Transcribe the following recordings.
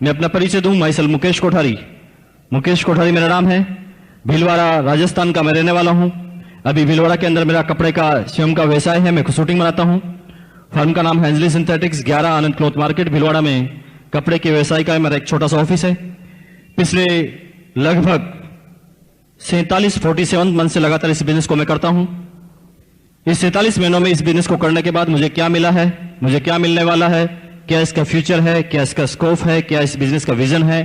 मैं अपना परिचय दूं, माई सेल्फ मुकेश कोठारी। मुकेश कोठारी मेरा नाम है। भीलवाड़ा राजस्थान का मैं रहने वाला हूं। अभी भीलवाड़ा के अंदर मेरा कपड़े का स्वयं का व्यवसाय है। मैं शूटिंग बनाता हूं। फर्म का नाम हैंजली सिंथेटिक्स, 11 आनंद क्लॉथ मार्केट भीलवाड़ा में कपड़े के व्यवसाय का मेरा एक छोटा सा ऑफिस है। पिछले लगभग 47 मंथ से लगातार इस बिजनेस को मैं करता हूं। इस 47 महीनों में इस बिजनेस को करने के बाद मुझे क्या मिला है, मुझे क्या मिलने वाला है, क्या इसका फ्यूचर है, क्या इसका स्कोप है, क्या इस बिजनेस का विजन है,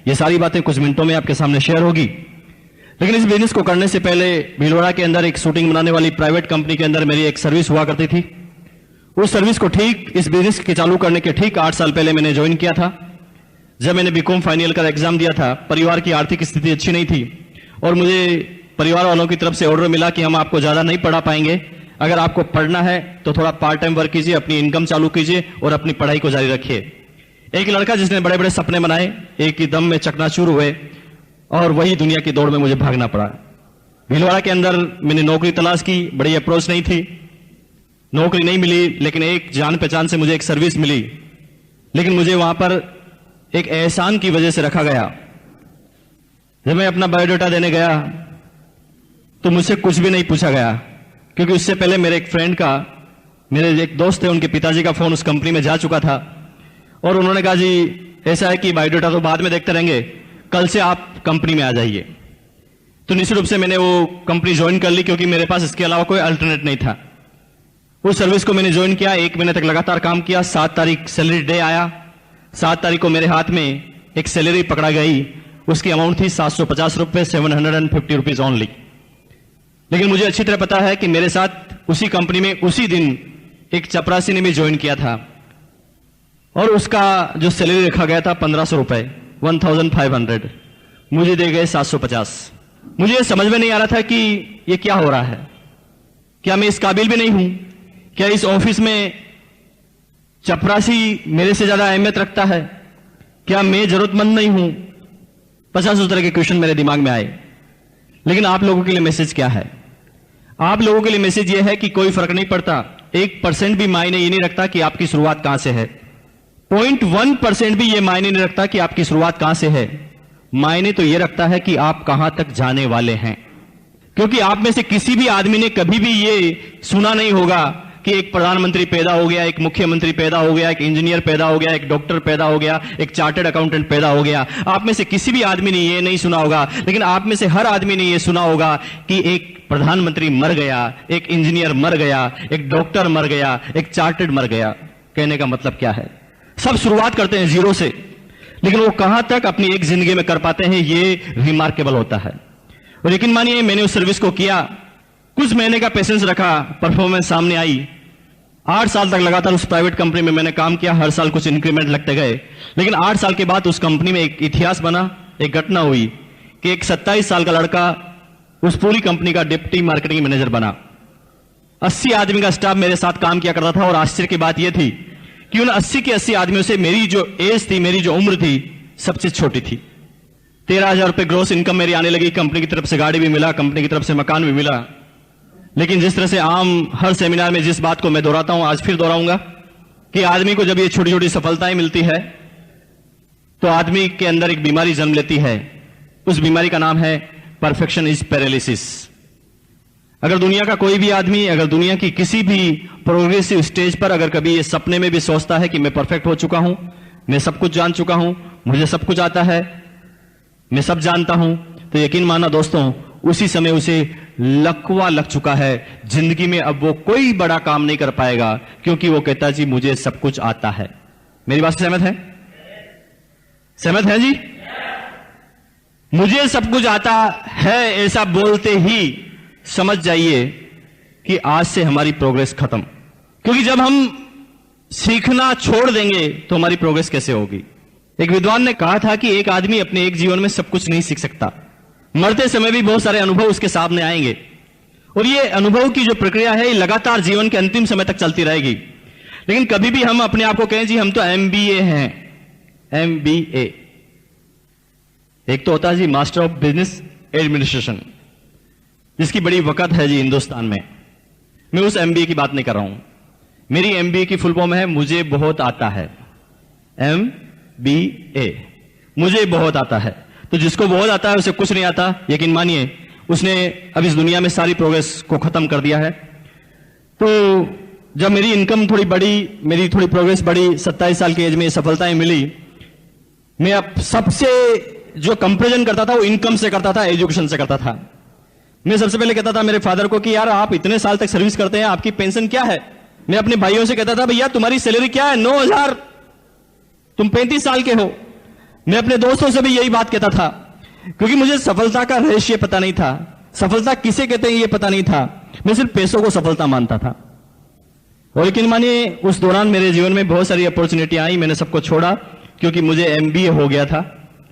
ये सारी बातें कुछ मिनटों में आपके सामने शेयर होगी। लेकिन इस बिजनेस को करने से पहले भीलवाड़ा के अंदर एक शूटिंग बनाने वाली प्राइवेट कंपनी के अंदर मेरी एक सर्विस हुआ करती थी। उस सर्विस को ठीक इस बिजनेस के चालू करने के ठीक 8 साल पहले मैंने ज्वाइन किया था। जब मैंने बीकॉम फाइनल ईयर का एग्जाम दिया था, परिवार की आर्थिक स्थिति अच्छी नहीं थी और मुझे परिवार वालों की तरफ से ऑर्डर मिला कि हम आपको ज्यादा नहीं पढ़ा पाएंगे, अगर आपको पढ़ना है तो थोड़ा पार्ट टाइम वर्क कीजिए, अपनी इनकम चालू कीजिए और अपनी पढ़ाई को जारी रखिए। एक लड़का जिसने बड़े बड़े सपने बनाए, एक ही दम में चकनाचूर हुए और वही दुनिया की दौड़ में मुझे भागना पड़ा। भीलवाड़ा के अंदर मैंने नौकरी तलाश की, बड़ी अप्रोच नहीं थी, नौकरी नहीं मिली, लेकिन एक जान पहचान से मुझे एक सर्विस मिली। लेकिन मुझे वहां पर एक एहसान की वजह से रखा गया। जब मैं अपना बायोडाटा देने गया तो मुझसे कुछ भी नहीं पूछा गया, क्योंकि उससे पहले मेरे एक फ्रेंड का, मेरे एक दोस्त थे, उनके पिताजी का फोन उस कंपनी में जा चुका था और उन्होंने कहा जी ऐसा है कि बायोडाटा तो बाद में देखते रहेंगे, कल से आप कंपनी में आ जाइए। तो निश्चित रूप से मैंने वो कंपनी ज्वाइन कर ली, क्योंकि मेरे पास इसके अलावा कोई अल्टरनेट नहीं था। उस सर्विस को मैंने ज्वाइन किया, 1 महीने तक लगातार काम किया। 7 तारीख सैलरी डे आया। 7 तारीख को मेरे हाथ में एक सैलरी पकड़ा गई, उसकी अमाउंट थी 750 रुपए, 750 रुपीज ओनली। लेकिन मुझे अच्छी तरह पता है कि मेरे साथ उसी कंपनी में उसी दिन एक चपरासी ने भी ज्वाइन किया था और उसका जो सैलरी रखा गया था 1500 रुपए, 1500, मुझे दे गए 750। मुझे समझ में नहीं आ रहा था कि ये क्या हो रहा है। क्या मैं इस काबिल भी नहीं हूं? क्या इस ऑफिस में चपरासी मेरे से ज्यादा अहमियत रखता है? क्या मैं जरूरतमंद नहीं हूं? 50 तरह के क्वेश्चन मेरे दिमाग में आए। लेकिन आप लोगों के लिए मैसेज क्या है? आप लोगों के लिए मैसेज यह है कि कोई फर्क नहीं पड़ता, 1% भी मायने ये नहीं रखता कि आपकी शुरुआत कहां से है। 0.1% भी ये मायने नहीं रखता कि आपकी शुरुआत कहां से है। मायने तो ये रखता है कि आप कहां तक जाने वाले हैं। क्योंकि आप में से किसी भी आदमी ने कभी भी ये सुना नहीं होगा कि एक प्रधानमंत्री पैदा हो गया, एक मुख्यमंत्री पैदा हो गया, एक इंजीनियर पैदा हो गया, एक डॉक्टर पैदा हो गया, एक चार्टर्ड अकाउंटेंट पैदा हो गया। आप में से किसी भी आदमी ने ये नहीं सुना होगा। लेकिन आप में से हर आदमी ने ये सुना होगा कि एक प्रधानमंत्री मर गया, एक इंजीनियर मर गया, एक डॉक्टर मर गया, एक चार्टर्ड मर गया। कहने का मतलब क्या है? सब शुरुआत करते हैं जीरो से, लेकिन वो कहां तक अपनी एक जिंदगी में कर पाते हैं, ये रिमार्केबल होता है। और यकीन मानिए, मैंने उस सर्विस को किया, कुछ महीने का पेशेंस रखा, परफॉर्मेंस सामने आई। 8 साल तक लगातार उस प्राइवेट कंपनी में मैंने काम किया, हर साल कुछ इंक्रीमेंट लगते गए। लेकिन 8 साल के बाद उस कंपनी में एक इतिहास बना, एक घटना हुई कि एक 27 साल का लड़का उस पूरी कंपनी का डिप्टी मार्केटिंग मैनेजर बना। 80 आदमी का स्टाफ मेरे साथ काम किया करता था और आश्चर्य की बात यह थी कि उन 80 के 80 आदमियों से मेरी जो एज थी, मेरी जो उम्र थी, सबसे छोटी थी। 13,000 रुपए ग्रोस इनकम मेरी आने लगी। कंपनी की तरफ से गाड़ी भी मिला, कंपनी की तरफ से मकान भी मिला। लेकिन जिस तरह से आम हर सेमिनार में जिस बात को मैं दोहराता हूं, आज फिर दोहराऊंगा कि आदमी को जब ये छोटी छोटी सफलताएं मिलती है तो आदमी के अंदर एक बीमारी जन्म लेती है। उस बीमारी का नाम है परफेक्शन इज पैरालिसिस। अगर दुनिया का कोई भी आदमी, अगर दुनिया की किसी भी प्रोग्रेसिव स्टेज पर अगर कभी ये सपने में भी सोचता है कि मैं परफेक्ट हो चुका हूं, मैं सब कुछ जान चुका हूं, मुझे सब कुछ आता है, मैं सब जानता हूं, तो यकीन माना दोस्तों, उसी समय उसे लकवा लग चुका है। जिंदगी में अब वो कोई बड़ा काम नहीं कर पाएगा, क्योंकि वो कहता जी मुझे सब कुछ आता है। मेरी बात से सहमत है? सहमत है जी? मुझे सब कुछ आता है ऐसा बोलते ही समझ जाइए कि आज से हमारी प्रोग्रेस खत्म। क्योंकि जब हम सीखना छोड़ देंगे तो हमारी प्रोग्रेस कैसे होगी? एक विद्वान ने कहा था कि एक आदमी अपने एक जीवन में सब कुछ नहीं सीख सकता। मरते समय भी बहुत सारे अनुभव उसके सामने आएंगे और ये अनुभव की जो प्रक्रिया है, ये लगातार जीवन के अंतिम समय तक चलती रहेगी। लेकिन कभी भी हम अपने आप को कहें जी हम तो MBA हैं। MBA एक तो होता है जी मास्टर ऑफ बिजनेस एडमिनिस्ट्रेशन, जिसकी बड़ी वक़्त है जी हिंदुस्तान में। मैं उस MBA की बात नहीं कर रहा हूं। मेरी MBA की फुल फॉर्म है मुझे बहुत आता है। BA। मुझे बहुत आता है, तो जिसको बहुत आता है उसे कुछ नहीं आता, यकीन मानिए उसने अब इस दुनिया में सारी प्रोग्रेस को खत्म कर दिया है। तो जब मेरी इनकम थोड़ी बढ़ी, मेरी थोड़ी प्रोग्रेस बढ़ी, 27 साल की एज में सफलताएं मिली, मैं अब सबसे जो कंपैरिजन करता था वो इनकम से करता था, एजुकेशन से करता था। मैं सबसे पहले कहता था मेरे फादर को कि यार आप इतने साल तक सर्विस करते हैं, आपकी पेंशन क्या है। मैं अपने भाइयों से कहता था भैया तुम्हारी सैलरी क्या है, 9,000, तुम 35 साल के हो। मैं अपने दोस्तों से भी यही बात कहता था, क्योंकि मुझे सफलता का रहस्य पता नहीं था, सफलता किसे कहते हैं ये पता नहीं था। मैं सिर्फ पैसों को सफलता मानता था। और यकीन मानिए उस दौरान मेरे जीवन में बहुत सारी अपॉर्चुनिटी आई, मैंने सबको छोड़ा क्योंकि मुझे MBA हो गया था,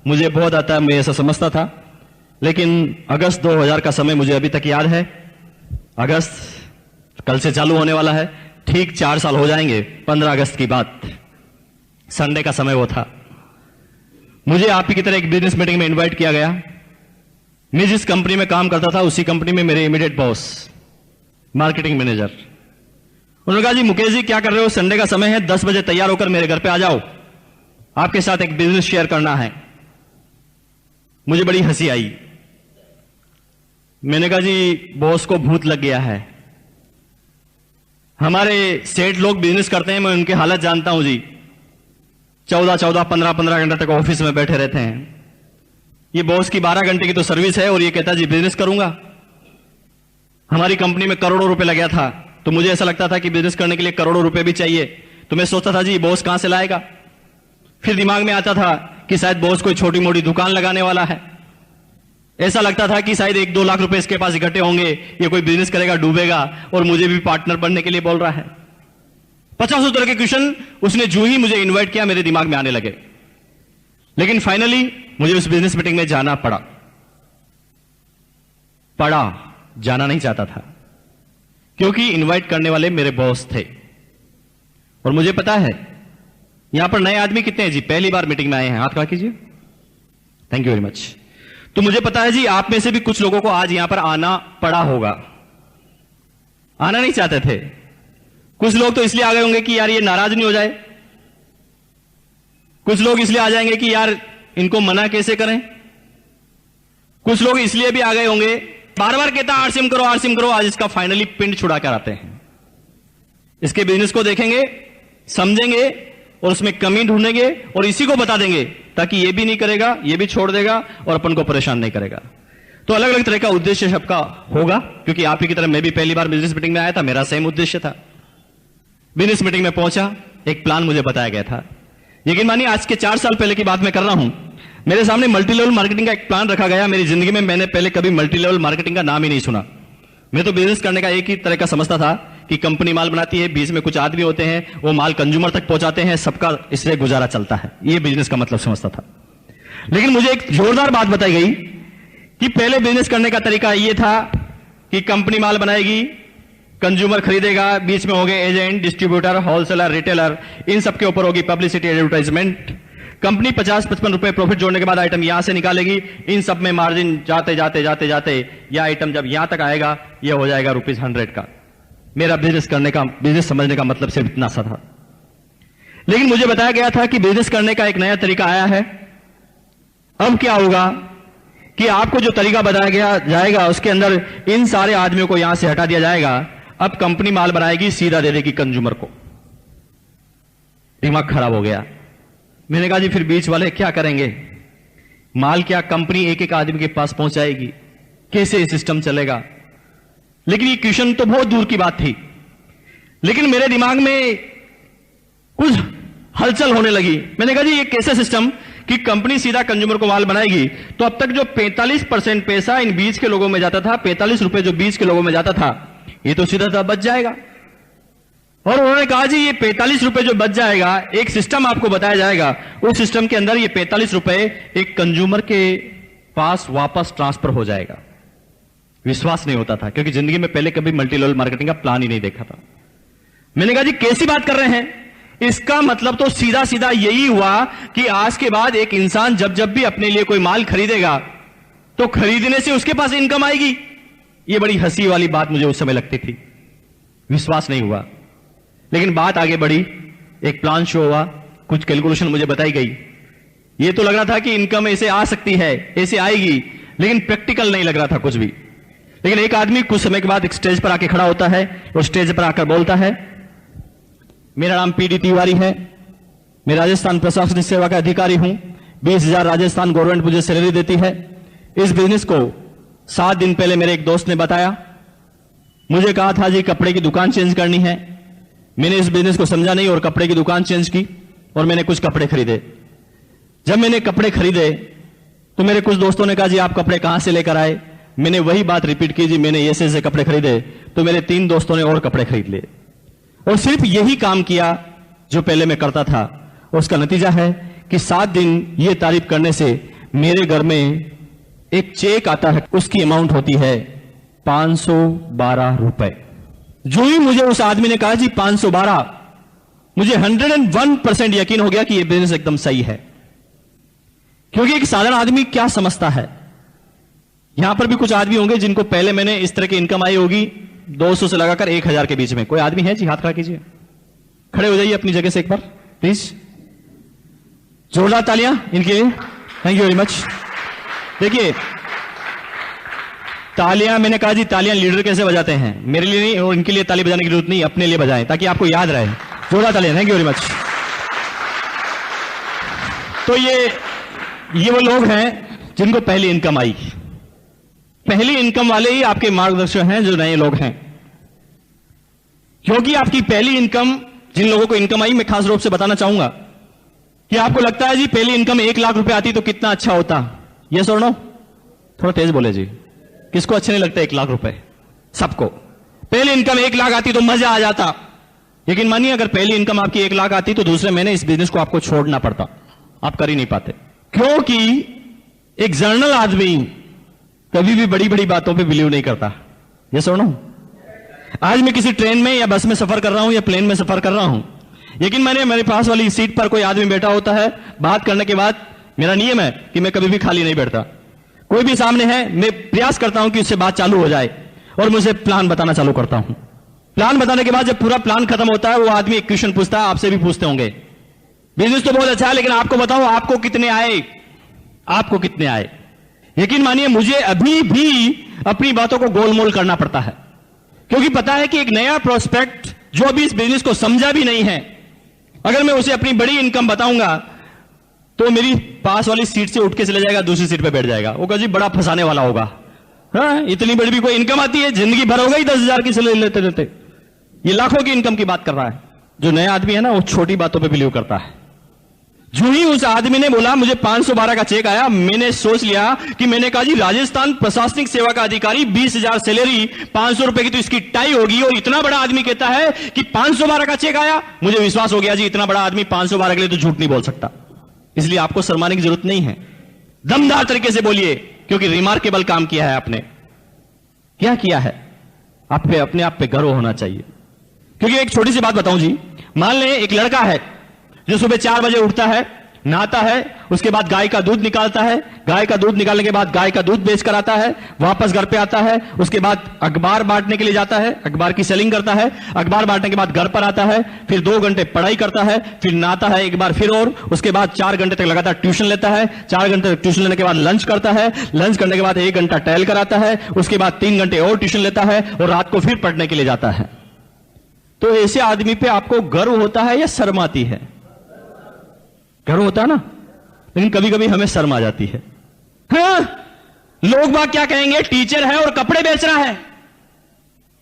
मुझे बहुत आता है, मैं ऐसा समझता था। लेकिन अगस्त 2000 का समय मुझे अभी तक याद है। अगस्त कल से चालू होने वाला है, ठीक 4 साल हो जाएंगे 15 अगस्त की बात। संडे का समय वो था। मुझे आप ही की तरह एक बिजनेस मीटिंग में इनवाइट किया गया। मैं जिस कंपनी में काम करता था उसी कंपनी में मेरे इमीडिएट बॉस, मार्केटिंग मैनेजर, उन्होंने कहा जी मुकेश जी क्या कर रहे हो, संडे का समय है, 10 बजे तैयार होकर मेरे घर पे आ जाओ, आपके साथ एक बिजनेस शेयर करना है। मुझे बड़ी हंसी आई। मैंने कहा जी बॉस को भूत लग गया है, हमारे सेठ लोग बिजनेस करते हैं, मैं उनकी हालत जानता हूं जी, 14-14, 15-15 घंटे तक ऑफिस में बैठे रहते हैं। ये बॉस की 12 घंटे की तो सर्विस है और ये कहता जी बिजनेस करूंगा। हमारी कंपनी में करोड़ों रुपए लगा था, तो मुझे ऐसा लगता था कि बिजनेस करने के लिए करोड़ों रुपए भी चाहिए। तो मैं सोचता था जी बॉस कहां से लाएगा। फिर दिमाग में आता था कि शायद बॉस कोई छोटी मोटी दुकान लगाने वाला है। ऐसा लगता था कि शायद 1-2 लाख रुपए इसके पास इकट्ठे होंगे, ये कोई बिजनेस करेगा, डूबेगा और मुझे भी पार्टनर बनने के लिए बोल रहा है। 50 तरह के क्वेश्चन उसने जो ही मुझे इन्वाइट किया मेरे दिमाग में आने लगे। लेकिन फाइनली मुझे उस बिजनेस मीटिंग में जाना पड़ा। जाना नहीं चाहता था, क्योंकि इनवाइट करने वाले मेरे बॉस थे। और मुझे पता है यहां पर नए आदमी कितने हैं जी, पहली बार मीटिंग में आए हैं, हाथ खड़ा कीजिए, थैंक यू वेरी मच। तो मुझे पता है जी आप में से भी कुछ लोगों को आज यहां पर आना पड़ा होगा, आना नहीं चाहते थे। कुछ लोग तो इसलिए आ गए होंगे कि यार ये नाराज नहीं हो जाए, कुछ लोग इसलिए आ जाएंगे कि यार इनको मना कैसे करें, कुछ लोग इसलिए भी आ गए होंगे, बार बार कहता आरसीएम करो आरसीएम करो, आज इसका फाइनली पिंड छुड़ा कर आते हैं। इसके बिजनेस को देखेंगे, समझेंगे और उसमें कमी ढूंढेंगे और इसी को बता देंगे, ताकि ये भी नहीं करेगा, ये भी छोड़ देगा और अपन को परेशान नहीं करेगा। तो अलग अलग तरह का उद्देश्य सबका होगा, क्योंकि आप ही की तरह मैं भी पहली बार बिजनेस मीटिंग में आया था, मेरा सेम उद्देश्य था। बिजनेस मीटिंग में पहुंचा, एक प्लान मुझे बताया गया था। यकीन मानिए आज के 4 साल पहले की बात मैं कर रहा हूं। मेरे सामने मल्टी लेवल मार्केटिंग का एक प्लान रखा गया। मेरी जिंदगी में मैंने पहले कभी मल्टी लेवल मार्केटिंग का नाम ही नहीं सुना। मैं तो बिजनेस करने का एक ही तरह का समझता था कि कंपनी माल बनाती है, बीच में कुछ आदमी होते हैं, वो माल कंज्यूमर तक पहुंचाते हैं, सबका इससे गुजारा चलता है, ये बिजनेस का मतलब समझता था। लेकिन मुझे एक जोरदार बात बताई गई कि पहले बिजनेस करने का तरीका ये था कि कंपनी माल बनाएगी, कंज्यूमर खरीदेगा, बीच में हो गए एजेंट, डिस्ट्रीब्यूटर, होलसेलर, रिटेलर, इन सबके ऊपर होगी पब्लिसिटी, एडवर्टाइजमेंट। कंपनी 50-55 रुपए प्रॉफिट जोड़ने के बाद आइटम यहां से निकालेगी, इन सब में मार्जिन जाते जाते जाते जाते यह आइटम जब यहां तक आएगा यह हो जाएगा ₹100 का। मेरा बिजनेस करने का, बिजनेस समझने का मतलब सिर्फ इतना सा था। लेकिन मुझे बताया गया था कि बिजनेस करने का एक नया तरीका आया है। अब क्या होगा कि आपको जो तरीका बताया गया जाएगा उसके अंदर इन सारे आदमियों को यहां से हटा दिया जाएगा। अब कंपनी माल बनाएगी, सीधा दे देगी कंज्यूमर को। दिमाग खराब हो गया। मैंने कहा जी फिर बीच वाले क्या करेंगे, माल क्या कंपनी एक एक आदमी के पास पहुंचाएगी, कैसे सिस्टम चलेगा। लेकिन ये क्वेश्चन तो बहुत दूर की बात थी। लेकिन मेरे दिमाग में कुछ हलचल होने लगी। मैंने कहा जी ये कैसे सिस्टम कि कंपनी सीधा कंज्यूमर को माल बनाएगी, तो अब तक जो 45% पैसा इन बीच के लोगों में जाता था, 45 रुपए जो बीच के लोगों में जाता था, ये तो सीधा बच जाएगा। और उन्होंने कहा जी ये 45 रुपए जो बच जाएगा, एक सिस्टम आपको बताया जाएगा, उस सिस्टम के अंदर ये 45 रुपए एक कंज्यूमर के पास वापस ट्रांसफर हो जाएगा। विश्वास नहीं होता था, क्योंकि जिंदगी में पहले कभी मल्टी लेवल मार्केटिंग का प्लान ही नहीं देखा था। मैंने कहा जी कैसी बात कर रहे हैं, इसका मतलब तो सीधा सीधा यही हुआ कि आज के बाद एक इंसान जब जब भी अपने लिए कोई माल खरीदेगा तो खरीदने से उसके पास इनकम आएगी। ये बड़ी हंसी वाली बात मुझे उस समय लगती थी, विश्वास नहीं हुआ। लेकिन बात आगे बढ़ी, एक प्लान शो हुआ, कुछ कैलकुलेशन मुझे बताई गई। ये तो लग रहा था कि इनकम ऐसे आ सकती है, ऐसे आएगी, लेकिन प्रैक्टिकल नहीं लग रहा था कुछ भी। लेकिन एक आदमी कुछ समय के बाद एक स्टेज पर आके खड़ा होता है और स्टेज पर आकर बोलता है, मेरा नाम पीडी तिवारी है, मैं राजस्थान प्रशासनिक सेवा का अधिकारी हूं, 20,000 राजस्थान गवर्नमेंट मुझे सैलरी देती है। इस बिजनेस को 7 दिन पहले मेरे एक दोस्त ने बताया, मुझे कहा था जी कपड़े की दुकान चेंज करनी है। मैंने इस बिजनेस को समझा नहीं और कपड़े की दुकान चेंज की और मैंने कुछ कपड़े खरीदे। जब मैंने कपड़े खरीदे तो मेरे कुछ दोस्तों ने कहा जी आप कपड़े कहां से लेकर आए। मैंने वही बात रिपीट की, जी मैंने ऐसे ऐसे कपड़े खरीदे। तो मेरे 3 दोस्तों ने और कपड़े खरीद लिए और सिर्फ यही काम किया जो पहले मैं करता था। और उसका नतीजा है कि 7 दिन ये तारीफ करने से मेरे घर में एक चेक आता है, उसकी अमाउंट होती है 512 रुपए। जो ही मुझे उस आदमी ने कहा जी 512, मुझे 101% यकीन हो गया कि यह बिजनेस एकदम सही है। क्योंकि एक साधारण आदमी क्या समझता है, यहां पर भी कुछ आदमी होंगे जिनको पहले मैंने इस तरह की इनकम आई होगी 200 से लगाकर 1000 के बीच में। कोई आदमी है जी? हाथ खड़ा कीजिए, खड़े हो जाइए अपनी जगह से एक बार प्लीज। जोरदार तालियां इनके लिए, थैंक यू वेरी मच। देखिए तालियां, मैंने कहा जी तालियां लीडर कैसे बजाते हैं, मेरे लिए नहीं और इनके लिए ताली बजाने की जरूरत नहीं, अपने लिए बजाएं ताकि आपको याद रहे। जोरदार तालियां, थैंक यू वेरी मच। तो ये वो लोग हैं जिनको पहली इनकम आई। पहली इनकम वाले ही आपके मार्गदर्शक हैं जो नए लोग हैं। क्योंकि आपकी पहली इनकम, जिन लोगों को इनकम आई, मैं खास रूप से बताना चाहूंगा कि आपको लगता है जी पहली इनकम 1 लाख रुपए आती तो कितना अच्छा होता। यस और नो? थोड़ा तेज बोले जी। किसको अच्छे नहीं लगता 1 लाख रुपए? सबको। पहली इनकम 1 लाख आती तो मजा आ जाता। लेकिन मानिए अगर पहली इनकम आपकी 1 लाख आती तो दूसरे महीने इस बिजनेस को आपको छोड़ना पड़ता, आप कर ही नहीं पाते। क्योंकि एक जर्नल आदमी कभी भी बड़ी बड़ी बातों पे बिलीव नहीं करता। ये सुनो, आज मैं किसी ट्रेन में या बस में सफर कर रहा हूं या प्लेन में सफर कर रहा हूं, लेकिन मेरे पास वाली सीट पर कोई आदमी बैठा होता है, बात करने के बाद मेरा नियम है कि मैं कभी भी खाली नहीं बैठता। कोई भी सामने है, मैं प्रयास करता हूं कि उससे बात चालू हो जाए और मुझे प्लान बताना चालू करता हूं। प्लान बताने के बाद जब पूरा प्लान खत्म होता है, वो आदमी एक क्वेश्चन पूछता है, आपसे भी पूछते होंगे, बिजनेस तो बहुत अच्छा है लेकिन आपको बताओ आपको कितने आए, आपको कितने आए। यकीन मानिए मुझे अभी भी अपनी बातों को गोलमोल करना पड़ता है, क्योंकि पता है कि एक नया प्रोस्पेक्ट जो अभी इस बिजनेस को समझा भी नहीं है, अगर मैं उसे अपनी बड़ी इनकम बताऊंगा तो मेरी पास वाली सीट से उठ के चले जाएगा, दूसरी सीट पे बैठ जाएगा। वो कहा जी बड़ा फंसाने वाला होगा, हाँ इतनी बड़ी भी कोई इनकम आती है, जिंदगी भर हो गई 10,000 की सैलरी लेते लेते। ये लाखों की इनकम की बात कर रहा है। जो नया आदमी है ना, वो छोटी बातों पे बिलीव करता है। जो ही उस आदमी ने बोला मुझे 512 का चेक आया, मैंने सोच लिया कि मैंने कहा जी राजस्थान प्रशासनिक सेवा का अधिकारी, 20,000 सैलरी, 500 रुपए की तो इसकी टाई होगी। और इतना बड़ा आदमी कहता है कि 512 का चेक आया, मुझे विश्वास हो गया जी इतना बड़ा आदमी 512 के लिए तो झूठ नहीं बोल सकता। इसलिए आपको शर्माने की जरूरत नहीं है, दमदार तरीके से बोलिए, क्योंकि रिमार्केबल काम किया है आपने। क्या किया है? आप पे अपने आप पे गर्व होना चाहिए। क्योंकि एक छोटी सी बात बताऊं जी, मान लें एक लड़का है जो सुबह 4 बजे उठता है, नहाता है, उसके बाद गाय का दूध निकालता है, गाय का दूध निकालने के बाद गाय का दूध बेच कर आता है, वापस घर पे आता है, उसके बाद अखबार बांटने के लिए जाता है, अखबार की सेलिंग करता है, अखबार बांटने के बाद घर पर आता है, फिर 2 घंटे पढ़ाई करता है, फिर नहाता है एक बार फिर, और उसके बाद 4 घंटे तक लगातार ट्यूशन लेता है, 4 घंटे तक ट्यूशन लेने के बाद लंच करता है, लंच करने के बाद 1 घंटा टहल कर आता है, उसके बाद 3 घंटे और ट्यूशन लेता है और रात को फिर पढ़ने के लिए जाता है। तो ऐसे आदमी पे आपको गर्व होता है या शर्म आती है? गर्व होता है ना, लेकिन कभी कभी हमें शर्म आ जाती है। हाँ, लोग बाग क्या कहेंगे, टीचर है और कपड़े बेच रहा है,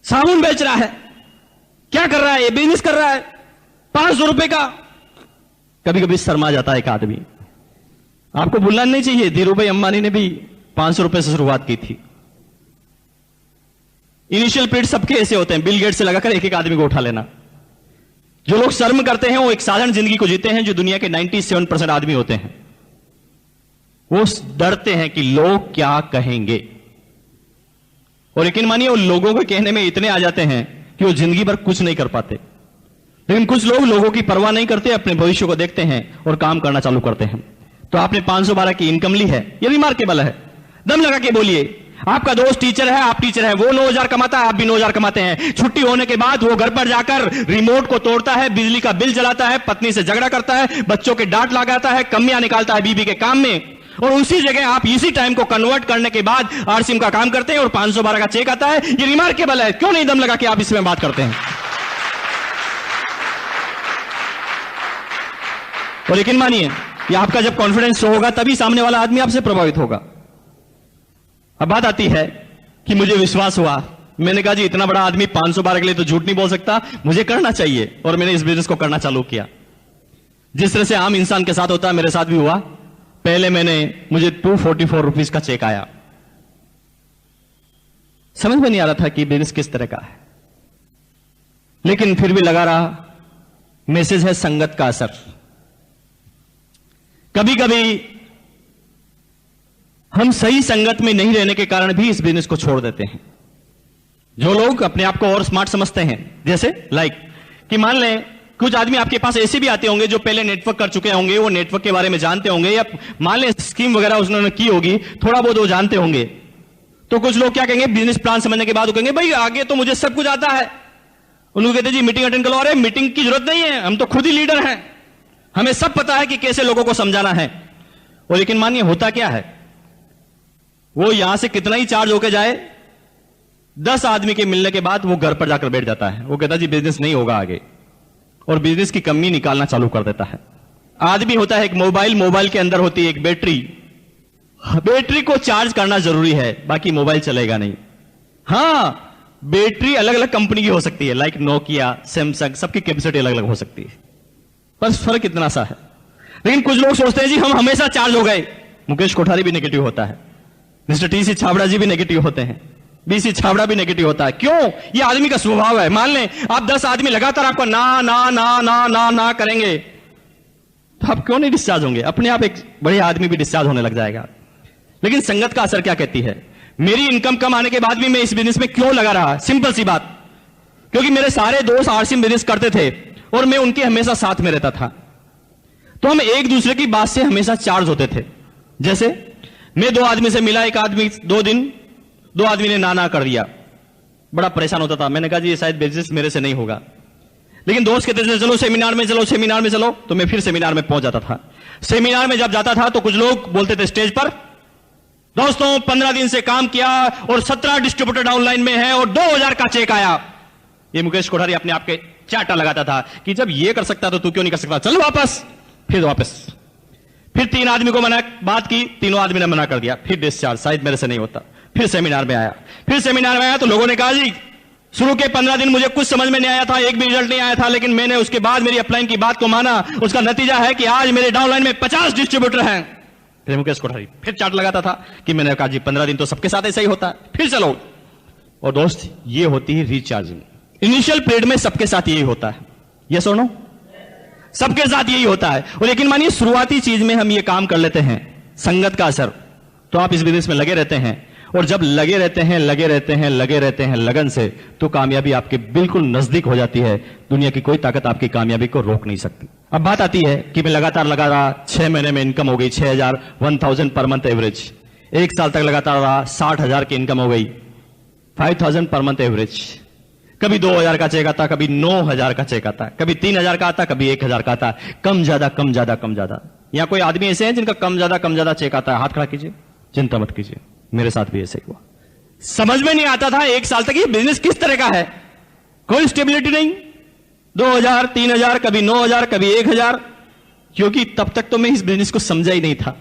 साबुन बेच रहा है, क्या कर रहा है, ये बिजनेस कर रहा है 500 रुपए का। कभी कभी शर्मा जाता है एक आदमी। आपको भूलना नहीं चाहिए, धीरूभाई अंबानी ने भी 500 रुपए से शुरुआत की थी। इनिशियल पीरियड सबके ऐसे होते हैं, बिल गेट से लगाकर एक एक आदमी को उठा लेना। जो लोग शर्म करते हैं वो एक साधारण जिंदगी को जीते हैं, जो दुनिया के 97% आदमी होते हैं वो डरते हैं कि लोग क्या कहेंगे। और यकीन मानिए वो लोगों को कहने में इतने आ जाते हैं कि वो जिंदगी भर कुछ नहीं कर पाते। लेकिन कुछ लोग लोगों की परवाह नहीं करते, अपने भविष्य को देखते हैं और काम करना चालू करते हैं। तो आपने 512 की इनकम ली है, ये रिमार्केबल है। दम लगा के बोलिए, आपका दोस्त टीचर है, आप टीचर है, वो 9,000 कमाता है, आप भी 9,000 कमाते हैं। छुट्टी होने के बाद वो घर पर जाकर रिमोट को तोड़ता है, बिजली का बिल जलाता है, पत्नी से झगड़ा करता है, बच्चों के डांट लगाता है, कमियां निकालता है बीबी के काम में, और उसी जगह आप इसी टाइम को कन्वर्ट करने के बाद आरसीएम का काम करते हैं और 512 का चेक आता है। ये रिमार्केबल है। क्यों नहीं दम लगा के आप इसमें बात करते हैं? और यकीन मानिए, ये आपका जब कॉन्फिडेंस होगा तभी सामने वाला आदमी आपसे प्रभावित होगा। अब बात आती है कि मुझे विश्वास हुआ, मैंने कहा जी इतना बड़ा आदमी 512 के लिए तो झूठ नहीं बोल सकता, मुझे करना चाहिए, और मैंने इस बिजनेस को करना चालू किया। जिस तरह से आम इंसान के साथ होता है मेरे साथ भी हुआ। पहले मुझे 244 रुपीज का चेक आया। समझ में नहीं आ रहा था कि बिजनेस किस तरह का है, लेकिन फिर भी लगा रहा। मैसेज है संगत का असर। कभी कभी हम सही संगत में नहीं रहने के कारण भी इस बिजनेस को छोड़ देते हैं। जो लोग अपने आप को और स्मार्ट समझते हैं, जैसे कि मान लें कुछ आदमी आपके पास ऐसे भी आते होंगे जो पहले नेटवर्क कर चुके होंगे, वो नेटवर्क के बारे में जानते होंगे, या मान लें स्कीम वगैरह उन्होंने की होगी, थोड़ा बहुत वो जानते होंगे। तो कुछ लोग क्या कहेंगे, बिजनेस प्लान समझने के बाद वो कहेंगे भाई आगे तो मुझे सब कुछ आता है। उनको कहते जी मीटिंग अटेंड करो। अरे मीटिंग की जरूरत नहीं है, हम तो खुद ही लीडर हैं, हमें सब पता है कि कैसे लोगों को समझाना है। और लेकिन मानिए होता क्या है, वो यहां से कितना ही चार्ज होकर जाए, 10 आदमी के मिलने के बाद वो घर पर जाकर बैठ जाता है। वो कहता जी बिजनेस नहीं होगा आगे, और बिजनेस की कमी निकालना चालू कर देता है। आदमी होता है एक मोबाइल के अंदर होती है एक बैटरी को चार्ज करना जरूरी है, बाकी मोबाइल चलेगा नहीं। हां, बैटरी अलग अलग कंपनी की हो सकती है, लाइक नोकिया, सैमसंग, सबकी कैपेसिटी अलग अलग हो सकती है, बस फर्क इतना सा है। लेकिन कुछ लोग सोचते हैं जी हम हमेशा चार्ज हो गए। मुकेश कोठारी भी नेगेटिव होता है, मिस्टर टीसी छाबड़ा जी भी नेगेटिव होते हैं, बीसी छाबड़ा भी नेगेटिव होता है। क्यों? ये आदमी का स्वभाव है। मान लें आप 10 आदमी लगातार आपको ना ना ना ना ना ना करेंगे, तो आप क्यों नहीं डिस्चार्ज होंगे? अपने आप एक बड़े आदमी भी डिस्चार्ज होने लग जाएगा। लेकिन संगत का असर क्या कहती है? मेरी इनकम कम आने के बाद भी मैं इस बिजनेस में क्यों लगा रहा? सिंपल सी बात, क्योंकि मेरे सारे दोस्त आरसीएम बिजनेस करते थे और मैं उनके हमेशा साथ में रहता था, तो हम एक दूसरे की बात से हमेशा चार्ज होते थे। जैसे मैं 2 आदमी से मिला, एक आदमी 2 दिन 2 आदमी ने ना कर दिया, बड़ा परेशान होता था। मैंने कहा जी ये शायद बिजनेस मेरे से नहीं होगा, लेकिन दोस्त कहते थे चलो सेमिनार में चलो, सेमिनार में चलो, तो मैं फिर सेमिनार में पहुंच जाता था। सेमिनार में जब जाता था तो कुछ लोग बोलते थे स्टेज पर, दोस्तों 15 दिन से काम किया और 17 डिस्ट्रीब्यूटर डाउनलाइन में है और 2,000 का चेक आया। ये मुकेश कोठारी अपने आप के चाटा लगाता था कि जब ये कर सकता तो तू क्यों नहीं कर सकता, चल वापस। फिर वापस, फिर 3 आदमी को बात की, तीनों आदमी ने मना कर दिया, फिर डिस्चार्ज, शायद मेरे से नहीं होता। फिर सेमिनार में आया, तो लोगों ने कहा जी शुरू के 15 दिन मुझे कुछ समझ में नहीं आया था, एक भी रिजल्ट नहीं आया था, लेकिन मैंने उसके बाद मेरी अपलाइन की बात को माना, उसका नतीजा है कि आज मेरे डाउनलाइन में 50 डिस्ट्रीब्यूटर हैं। फिर मुकेश कोठारी फिर चार्ट लगाता था कि मैंने कहा जी 15 दिन तो सबके साथ ऐसा ही होता है, फिर चलो। और दोस्त ये होती है रिचार्जिंग। इनिशियल पीरियड में सबके साथ यही होता है, यस और नो? सबके साथ यही होता है। और लेकिन मानिए शुरुआती चीज में हम ये काम कर लेते हैं, संगत का असर, तो आप इस बिजनेस में लगे रहते हैं, और जब लगे रहते हैं लगन से, तो कामयाबी आपके बिल्कुल नजदीक हो जाती है। दुनिया की कोई ताकत आपकी कामयाबी को रोक नहीं सकती। अब बात आती है कि मैं लगातार लगा रहा, 6 महीने में इनकम हो गई 6,000, 1,000 पर मंथ एवरेज। 1 साल तक लगातार रहा, 60,000 की इनकम हो गई, 5,000 पर मंथ एवरेज। कभी 2,000 का चेक आता, कभी 9,000 का चेक आता, कभी 3,000 का आता, कभी 1,000 का आता, कम ज्यादा। यहां कोई आदमी ऐसे हैं जिनका कम ज्यादा चेक आता है? हाथ खड़ा कीजिए, चिंता मत कीजिए, मेरे साथ भी ऐसे ही हुआ। समझ में नहीं आता था 1 साल तक ये बिजनेस किस तरह का है, कोई स्टेबिलिटी नहीं, 2,000, 3,000, कभी 9,000, कभी 1,000, क्योंकि तब तक तो मैं इस बिजनेस को समझा ही नहीं था।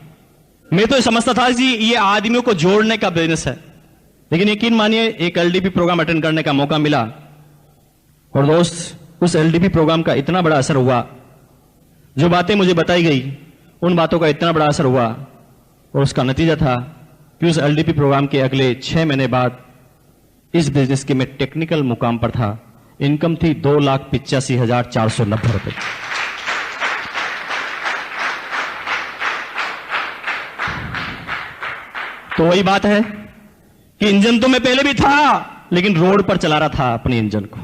मैं तो समझता था कि ये आदमियों को जोड़ने का बिजनेस है। लेकिन यकीन मानिए, एक एलडीपी प्रोग्राम अटेंड करने का मौका मिला, और दोस्त उस एलडीपी प्रोग्राम का इतना बड़ा असर हुआ, जो बातें मुझे बताई गई उन बातों का इतना बड़ा असर हुआ, और उसका नतीजा था कि उस एलडीपी प्रोग्राम के अगले 6 महीने बाद इस बिजनेस के मैं टेक्निकल मुकाम पर था। इनकम थी 2,85,490 रुपए। तो वही बात है कि इंजन तो मैं पहले भी था, लेकिन रोड पर चला रहा था अपने इंजन को,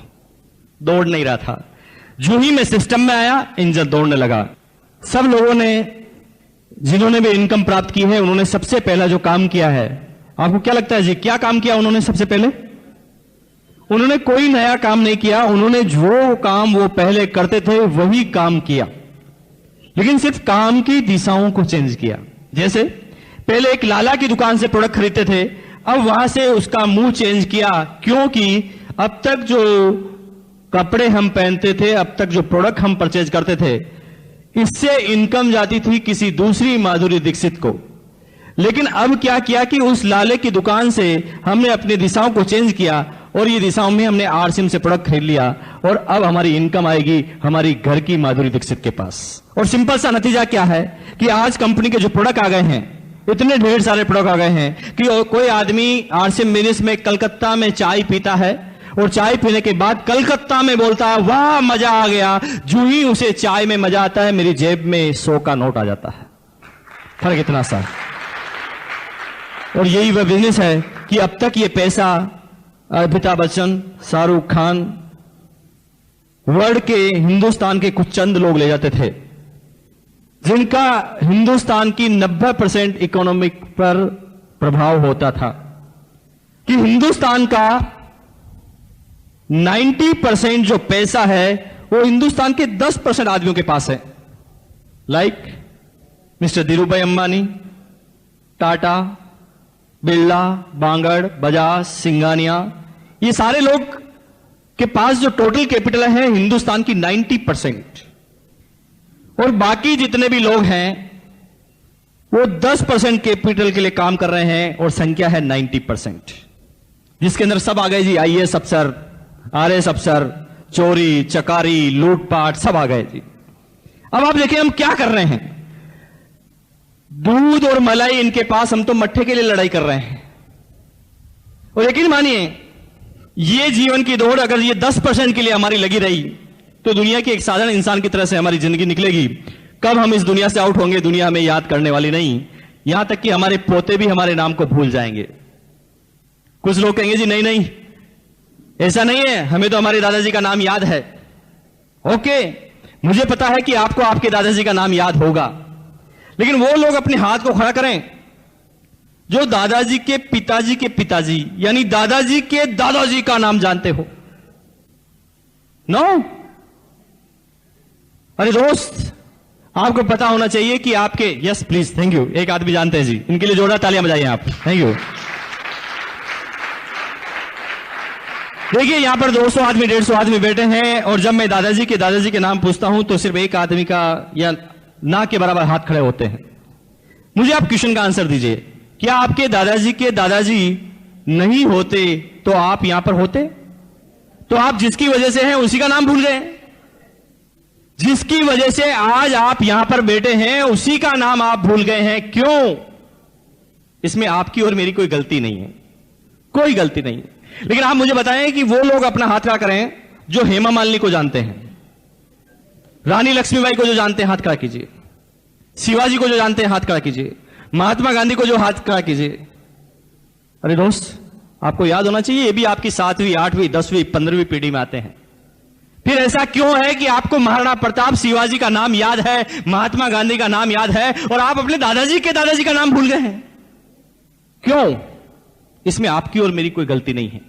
दौड़ नहीं रहा था। जो ही मैं सिस्टम में आया, इंजन दौड़ने लगा। सब लोगों ने जिन्होंने भी इनकम प्राप्त की है, उन्होंने सबसे पहला जो काम किया है, आपको क्या लगता है जी, क्या काम किया उन्होंने? सबसे पहले उन्होंने कोई नया काम नहीं किया, उन्होंने जो काम वो पहले करते थे वही काम किया, लेकिन सिर्फ काम की दिशाओं को चेंज किया। जैसे पहले एक लाला की दुकान से प्रोडक्ट खरीदते थे, अब वहां से उसका मुंह चेंज किया, क्योंकि अब तक जो कपड़े हम पहनते थे, अब तक जो प्रोडक्ट हम परचेज करते थे, इससे इनकम जाती थी किसी दूसरी माधुरी दीक्षित को। लेकिन अब क्या किया कि उस लाले की दुकान से हमने अपनी दिशाओं को चेंज किया और ये दिशाओं में हमने आरसीएम से प्रोडक्ट खरीद लिया और अब हमारी इनकम आएगी हमारी घर की माधुरी दीक्षित के पास। और सिंपल सा नतीजा क्या है कि आज कंपनी के जो प्रोडक्ट आ गए हैं, इतने ढेर सारे प्रोडक्ट आ गए हैं कि कोई आदमी आरसीएम बिजनेस में कलकत्ता में चाय पीता है और चाय पीने के बाद कलकत्ता में बोलता है वाह मजा आ गया, जो ही उसे चाय में मजा आता है मेरी जेब में 100 का नोट आ जाता है। फर्क इतना सा। और यही वह बिजनेस है कि अब तक ये पैसा अमिताभ बच्चन, शाहरुख खान, वर्ल्ड के हिंदुस्तान के कुछ चंद लोग ले जाते थे, जिनका हिंदुस्तान की 90% इकोनॉमिक पर प्रभाव होता था, कि हिंदुस्तान का 90% जो पैसा है वो हिंदुस्तान के 10% आदमियों के पास है। लाइक मिस्टर धीरूभाई अंबानी, टाटा, बिरला, बांगड़, बजाज, सिंघानिया, ये सारे लोग के पास जो टोटल कैपिटल है हिंदुस्तान की 90%, और बाकी जितने भी लोग हैं वो 10% कैपिटल के लिए काम कर रहे हैं और संख्या है 90%, जिसके अंदर सब आ गए जी, आईएएस अफसर, आरएएस अफसर, चोरी चकारी लूटपाट सब आ गए जी। अब आप देखिए हम क्या कर रहे हैं, दूध और मलाई इनके पास, हम तो मट्ठे के लिए लड़ाई कर रहे हैं। और यकीन मानिए ये जीवन की दौड़ अगर ये 10% के लिए हमारी लगी रही तो दुनिया के एक साधारण इंसान की तरह से हमारी जिंदगी निकलेगी। कब हम इस दुनिया से आउट होंगे दुनिया हमें याद करने वाली नहीं, यहां तक कि हमारे पोते भी हमारे नाम को भूल जाएंगे। कुछ लोग कहेंगे जी नहीं नहीं ऐसा नहीं है, हमें तो हमारे दादाजी का नाम याद है। ओके, मुझे पता है कि आपको आपके दादाजी का नाम याद होगा, लेकिन वो लोग अपने हाथ को खड़ा करें जो दादाजी के पिताजी यानी दादाजी के दादाजी का नाम जानते हो। नो अरे दोस्त, आपको पता होना चाहिए कि आपके, यस प्लीज, थैंक यू, एक आदमी जानते हैं जी, इनके लिए जोरदार तालियां बजाइए आप, थैंक यू। देखिए यहां पर 200 आदमी 150 आदमी बैठे हैं, और जब मैं दादाजी के नाम पूछता हूं तो सिर्फ एक आदमी का या ना के बराबर हाथ खड़े होते हैं। मुझे आप क्वेश्चन का आंसर दीजिए, क्या आपके दादाजी नहीं होते तो आप यहां पर होते? तो आप जिसकी वजह से हैं उसी का नाम भूल गए, जिसकी वजह से आज आप यहां पर बैठे हैं उसी का नाम आप भूल गए हैं। क्यों? इसमें आपकी और मेरी कोई गलती नहीं है, कोई गलती नहीं है। लेकिन आप मुझे बताएं कि वो लोग अपना हाथ खड़ा करें जो हेमा मालिनी को जानते हैं, रानी लक्ष्मीबाई को जो जानते हैं हाथ खड़ा कीजिए, शिवाजी को जो जानते हैं हाथ खड़ा कीजिए, महात्मा गांधी को जो हाथ खड़ा कीजिए। अरे दोस्त, आपको याद होना चाहिए ये भी आपकी 7वीं 8वीं 10वीं 15वीं पीढ़ी में आते हैं। फिर ऐसा क्यों है कि आपको महाराणा प्रताप शिवाजी का नाम याद है, महात्मा गांधी का नाम याद है, और आप अपने दादाजी का नाम भूल गए हैं? क्यों? इसमें आपकी और मेरी कोई गलती नहीं है।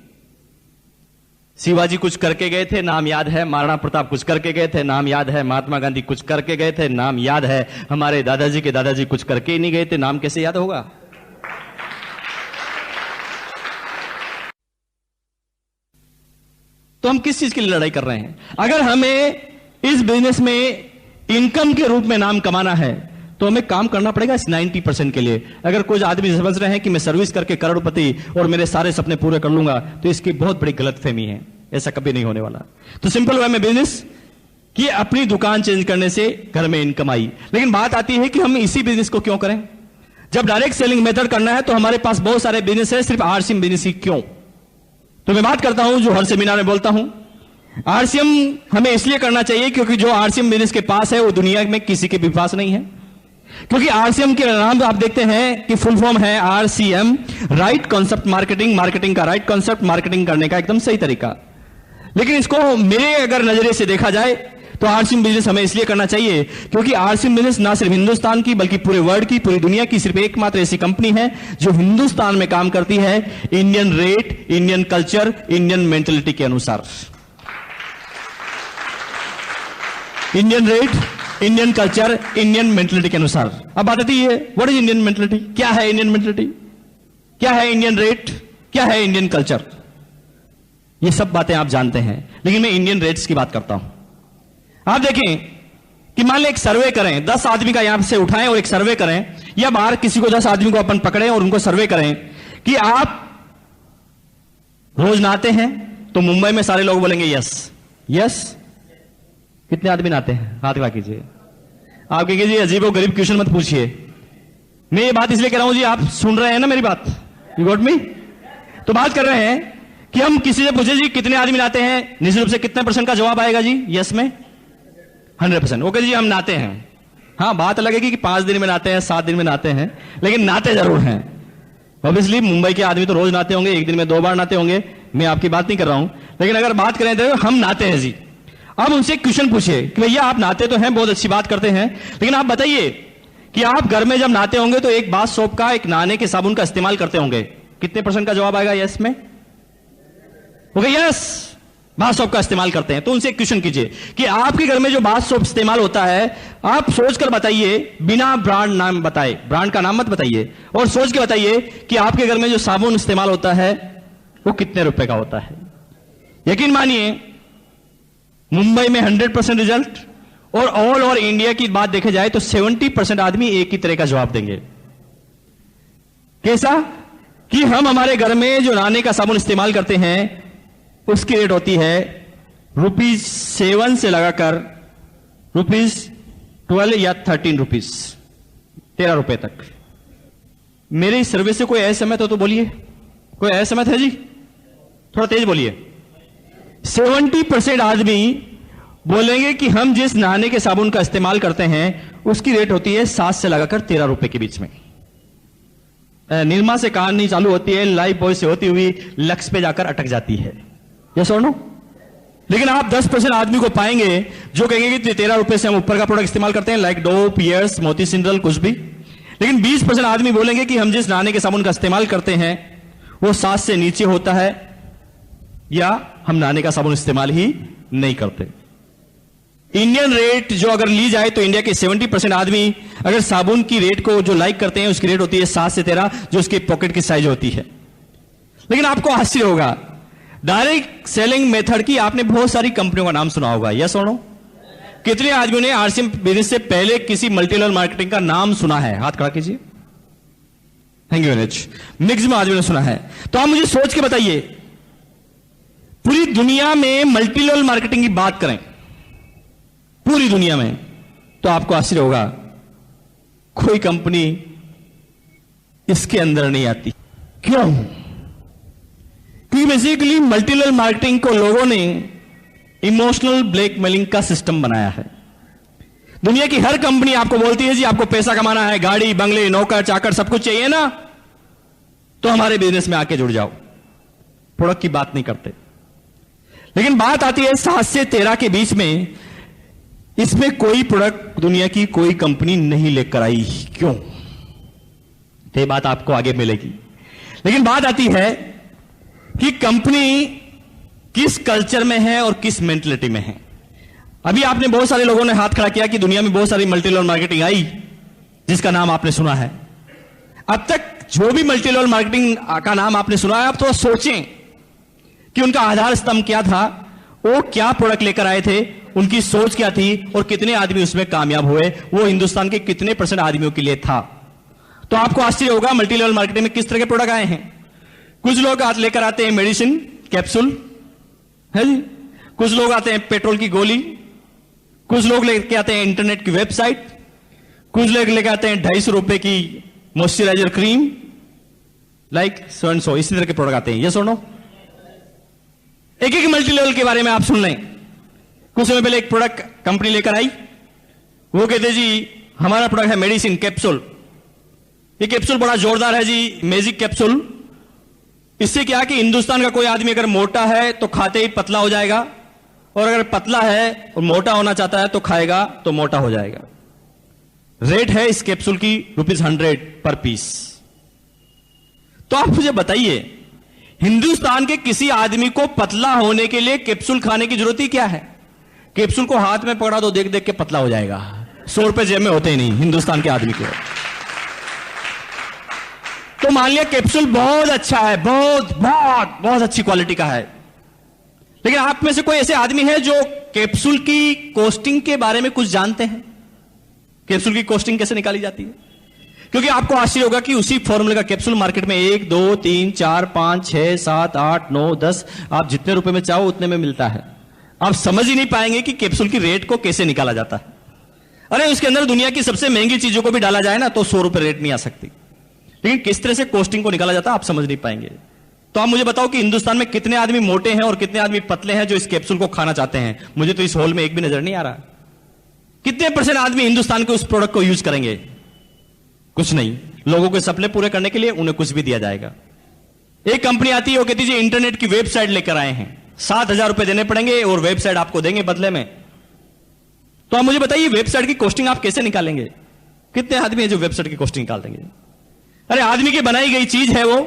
शिवाजी कुछ करके गए थे, नाम याद है, महाराणा प्रताप कुछ करके गए थे, नाम याद है, महात्मा गांधी कुछ करके गए थे, नाम याद है, हमारे दादाजी के दादाजी कुछ करके ही नहीं गए थे, नाम कैसे याद होगा? तो हम किस चीज के लिए लड़ाई कर रहे हैं? अगर हमें इस बिजनेस में इनकम के रूप में नाम कमाना है तो हमें काम करना पड़ेगा इस 90% के लिए। अगर कुछ आदमी समझ रहे हैं कि मैं सर्विस करके करोड़पति और मेरे सारे सपने पूरे कर लूंगा, तो इसकी बहुत बड़ी गलतफहमी है, ऐसा कभी नहीं होने वाला। तो सिंपल वे में बिजनेस कि अपनी दुकान चेंज करने से घर में इनकम आई। लेकिन बात आती है कि हम इसी बिजनेस को क्यों करें? जब डायरेक्ट सेलिंग मेथड करना है तो हमारे पास बहुत सारे बिजनेस है, सिर्फ आरसीएम बिजनेस ही क्यों? तो मैं बात करता हूं जो हर सेमिनार में बोलता हूं, आरसीएम हमें इसलिए करना चाहिए क्योंकि जो आरसीएम बिजनेस के पास है वो दुनिया में किसी के भी पास नहीं है। क्योंकि आरसीएम के नाम आप देखते हैं कि फुल फॉर्म है RCM, right concept marketing, marketing का राइट कॉन्सेप्ट, मार्केटिंग करने का एकदम सही तरीका। लेकिन इसको मेरे अगर नजरिए से देखा जाए तो आरसीएम बिजनेस हमें इसलिए करना चाहिए क्योंकि आरसीएम बिजनेस ना सिर्फ हिंदुस्तान की बल्कि पूरे वर्ल्ड की, पूरी दुनिया की सिर्फ एकमात्र ऐसी कंपनी है जो हिंदुस्तान में काम करती है Indian rate, Indian culture, Indian mentality के अनुसार। Indian rate, Indian culture, Indian mentality के अनुसार। अब बात आती है व्हाट इज इंडियन मेंटेलिटी? क्या है इंडियन मेंटेलिटी? क्या है इंडियन रेट? क्या है इंडियन कल्चर? ये सब बातें आप जानते हैं, लेकिन मैं इंडियन रेट्स की बात करता हूं। आप देखें कि मान लें एक सर्वे करें, 10 आदमी का यहां से उठाएं और एक सर्वे करें, या बाहर किसी को 10 आदमी को अपन पकड़ें और उनको सर्वे करें कि आप रोज नहाते हैं, तो मुंबई में सारे लोग बोलेंगे यस। यस। कितने आदमी नहाते हैं? हाथ खड़ा कीजिए। आप कहेंगे जी अजीब और गरीब क्वेश्चन मत पूछिए। मैं ये बात इसलिए कह रहा हूं जी, आप सुन रहे हैं ना मेरी बात? You got me? तो बात कर रहे हैं कि हम किसी से पूछे जी कितने आदमी नहाते हैं, निश्चित रूप से कितने % का जवाब आएगा जी यस में? 100%। ओके जी, हम नहाते हैं। हाँ, बात अलग है कि 5 दिन में नहाते हैं, 7 दिन में नहाते हैं, लेकिन नहाते जरूर हैं। ऑब्वियसली मुंबई के आदमी तो रोज नहाते होंगे, एक दिन में 2 बार नहाते होंगे, मैं आपकी बात नहीं कर रहा हूं। लेकिन अगर बात करें तो हम नहाते हैं जी। अब उनसे क्वेश्चन पूछिए कि भैया आप नहाते तो हैं, बहुत अच्छी बात करते हैं, लेकिन आप बताइए कि आप घर में जब नहाते होंगे तो एक बाथ सोप का, एक नहाने के साबुन का इस्तेमाल करते होंगे, कितने % का जवाब आएगा यस में? ओके यस, बाथ सोप का इस्तेमाल करते हैं। तो उनसे एक क्वेश्चन कीजिए कि आपके घर में जो बाथ सोप इस्तेमाल होता है, आप सोचकर बताइए, बिना ब्रांड नाम बताए, ब्रांड का नाम मत बताइए, और सोच के बताइए कि आपके घर में जो साबुन इस्तेमाल होता है वो कितने रुपए का होता है। यकीन मानिए मुंबई में 100% रिजल्ट, और ऑल ओवर इंडिया की बात देखा जाए तो 70% आदमी एक ही तरह का जवाब देंगे। कैसा? कि हम हमारे घर में जो नहाने का साबुन इस्तेमाल करते हैं उसकी रेट होती है ₹7 से लगाकर ₹12 या 13 रुपीज, 13 रुपए तक। मेरी सर्विस से कोई असहमत हो तो बोलिए। कोई असहमत है जी? थोड़ा तेज बोलिए। 70% आदमी बोलेंगे कि हम जिस नहाने के साबुन का इस्तेमाल करते हैं उसकी रेट होती है 7 से लगाकर 13 रुपए के बीच में। निर्मा से कहानी चालू होती है, लाइफ बॉय से होती हुई लक्स पे जाकर अटक जाती है। यस और नो? लेकिन आप 10% आदमी को पाएंगे जो कहेंगे कि 13 रुपए से हम ऊपर का प्रोडक्ट इस्तेमाल करते हैं, लाइक डो, पियर्स, मोती सिंड्रल, कुछ भी। लेकिन 20% आदमी बोलेंगे कि हम जिस नहाने के साबुन का इस्तेमाल करते हैं वो 7 से नीचे होता है, या हम नहाने का साबुन इस्तेमाल ही नहीं करते। इंडियन रेट जो अगर ली जाए तो इंडिया के 70% आदमी अगर साबुन की रेट को जो लाइक करते हैं उसकी रेट होती है 7 से 13, जो उसकी पॉकेट की साइज होती है। लेकिन आपको आश्चर्य होगा, डायरेक्ट सेलिंग मेथड की आपने बहुत सारी कंपनियों का नाम सुना होगा। यस और नो? कितने आदमियों ने आरसीएम बिजनेस से पहले किसी मल्टी लेवल मार्केटिंग का नाम सुना है? हाथ खड़ा कीजिए। Thank you very much. Maximum आदमियों ने सुना है। तो आप मुझे सोच के बताइए, पूरी दुनिया में मल्टी लेवल मार्केटिंग की बात करें, पूरी दुनिया में, तो आपको आश्चर्य होगा कोई कंपनी इसके अंदर नहीं आती। क्यों? क्योंकि बेसिकली मल्टी लेवल मार्केटिंग को लोगों ने इमोशनल ब्लैकमेलिंग का सिस्टम बनाया है। दुनिया की हर कंपनी आपको बोलती है जी आपको पैसा कमाना है, गाड़ी, बंगले, नौकर, चाकर सब कुछ चाहिए ना, तो हमारे बिजनेस में आके जुड़ जाओ। प्रोडक्ट की बात नहीं करते। लेकिन बात आती है 7 से 13 के बीच में, इसमें कोई प्रोडक्ट दुनिया की कोई कंपनी नहीं लेकर आई। क्यों? ये बात आपको आगे मिलेगी। लेकिन बात आती है कि कंपनी किस कल्चर में है और किस मेंटलिटी में है। अभी आपने बहुत सारे लोगों ने हाथ खड़ा किया कि दुनिया में बहुत सारी मल्टी लेवल मार्केटिंग आई जिसका नाम आपने सुना है। अब तक जो भी मल्टी लेवल मार्केटिंग का नाम आपने सुना है, आप तो सोचें कि उनका आधार स्तंभ क्या था, वो क्या प्रोडक्ट लेकर आए थे, उनकी सोच क्या थी, और कितने आदमी उसमें कामयाब हुए, वो हिंदुस्तान के कितने % आदमियों के लिए था। तो आपको आश्चर्य होगा मल्टी लेवल मार्केटिंग में किस तरह के प्रोडक्ट आए हैं। कुछ लोग लेकर आते हैं मेडिसिन कैप्सूल, है जी। कुछ लोग आते हैं पेट्रोल की गोली, कुछ लोग लेके आते हैं इंटरनेट की वेबसाइट, कुछ लोग लेके आते हैं 250 रुपए की moisturiser cream, like so and so, इसी तरह के प्रोडक्ट आते हैं। ये सुनो, एक एक मल्टी लेवल के बारे में आप सुन लें। कुछ समय पहले एक प्रोडक्ट कंपनी लेकर आई, वो कहते जी हमारा प्रोडक्ट है मेडिसिन कैप्सूल। ये कैप्सूल बड़ा जोरदार है जी, मैजिक कैप्सूल। इससे क्या कि हिंदुस्तान का कोई आदमी अगर मोटा है तो खाते ही पतला हो जाएगा, और अगर पतला है और मोटा होना चाहता है तो खाएगा तो मोटा हो जाएगा। रेट है इस कैप्सूल की ₹100 पर पीस। तो आप मुझे बताइए, हिंदुस्तान के किसी आदमी को पतला होने के लिए कैप्सूल खाने की जरूरत ही क्या है? कैप्सूल को हाथ में पकड़ा तो देख देख के पतला हो जाएगा। 100 रुपए जेब में होते ही नहीं हिंदुस्तान के आदमी के। तो मान लिया कैप्सूल बहुत अच्छा है, बहुत बहुत बहुत अच्छी क्वालिटी का है, लेकिन आप में से कोई ऐसे आदमी है जो कैप्सूल की कॉस्टिंग के बारे में कुछ जानते हैं? कैप्सूल की कॉस्टिंग कैसे निकाली जाती है? क्योंकि आपको आश्चर्य होगा कि उसी फॉर्मूले का कैप्सूल मार्केट में 1, 2, 3, 4, 5, 6, 7, 8, 9, 10 आप जितने रुपए में चाहो उतने में मिलता है। आप समझ ही नहीं पाएंगे कि कैप्सूल की रेट को कैसे निकाला जाता है। अरे उसके अंदर दुनिया की सबसे महंगी चीजों को भी डाला जाए ना तो 100 रुपए रेट नहीं आ सकती, लेकिन किस तरह से कॉस्टिंग को निकाला जाता है आप समझ नहीं पाएंगे। तो आप मुझे बताओ कि हिंदुस्तान में कितने आदमी मोटे हैं और कितने आदमी पतले हैं जो इस कैप्सूल को खाना चाहते हैं? मुझे तो इस हॉल में एक भी नजर नहीं आ रहा। कितने % आदमी हिंदुस्तान के उस प्रोडक्ट को यूज करेंगे? कुछ नहीं। लोगों के सपने पूरे करने के लिए उन्हें कुछ भी दिया जाएगा। एक कंपनी आती है, वो कहती है इंटरनेट की वेबसाइट लेकर आए हैं, 7,000 रुपए देने पड़ेंगे और वेबसाइट आपको देंगे बदले में। तो आप मुझे बताइए वेबसाइट की कॉस्टिंग आप कैसे निकालेंगे? कितने आदमी हैं जो वेबसाइट की कॉस्टिंग निकाल देंगे? अरे आदमी की बनाई गई चीज है वो,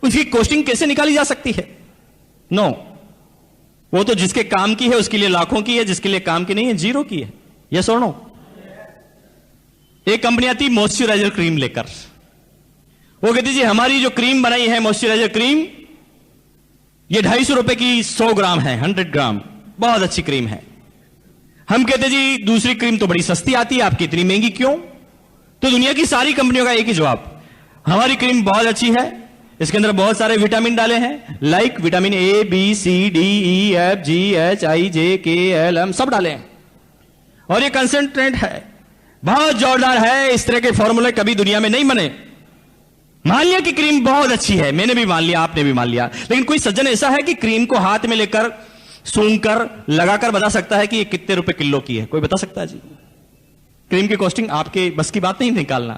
उसकी कॉस्टिंग कैसे निकाली जा सकती है? नो, वो तो जिसके काम की है उसके लिए लाखों की है, जिसके लिए काम की नहीं है जीरो की है। यस और नो? एक कंपनी आती मॉइस्चराइजर क्रीम लेकर, वो कहती जी हमारी जो क्रीम बनाई है मॉइस्चराइजर क्रीम, ये 250 रुपए की 100 ग्राम है, 100 ग्राम, बहुत अच्छी क्रीम है। हम कहते जी दूसरी क्रीम तो बड़ी सस्ती आती है, आपकी इतनी महंगी क्यों? तो दुनिया की सारी कंपनियों का एक ही जवाब, हमारी क्रीम बहुत अच्छी है, इसके अंदर बहुत सारे विटामिन डाले हैं, like vitamin A, B, C, D, E, F, G, H, I, J, K, L, M सब डाले हैं, और ये कंसेंट्रेट है, बहुत जोरदार है। इस तरह के फॉर्मूले कभी दुनिया में नहीं बने। मान लिया कि क्रीम बहुत अच्छी है, मैंने भी मान लिया, आपने भी मान लिया, लेकिन कोई सज्जन ऐसा है कि क्रीम को हाथ में लेकर सूंघकर लगाकर बता सकता है कि ये कितने रुपए किलो की है? कोई बता सकता है जी? क्रीम की कॉस्टिंग आपके बस की बात नहीं निकालना,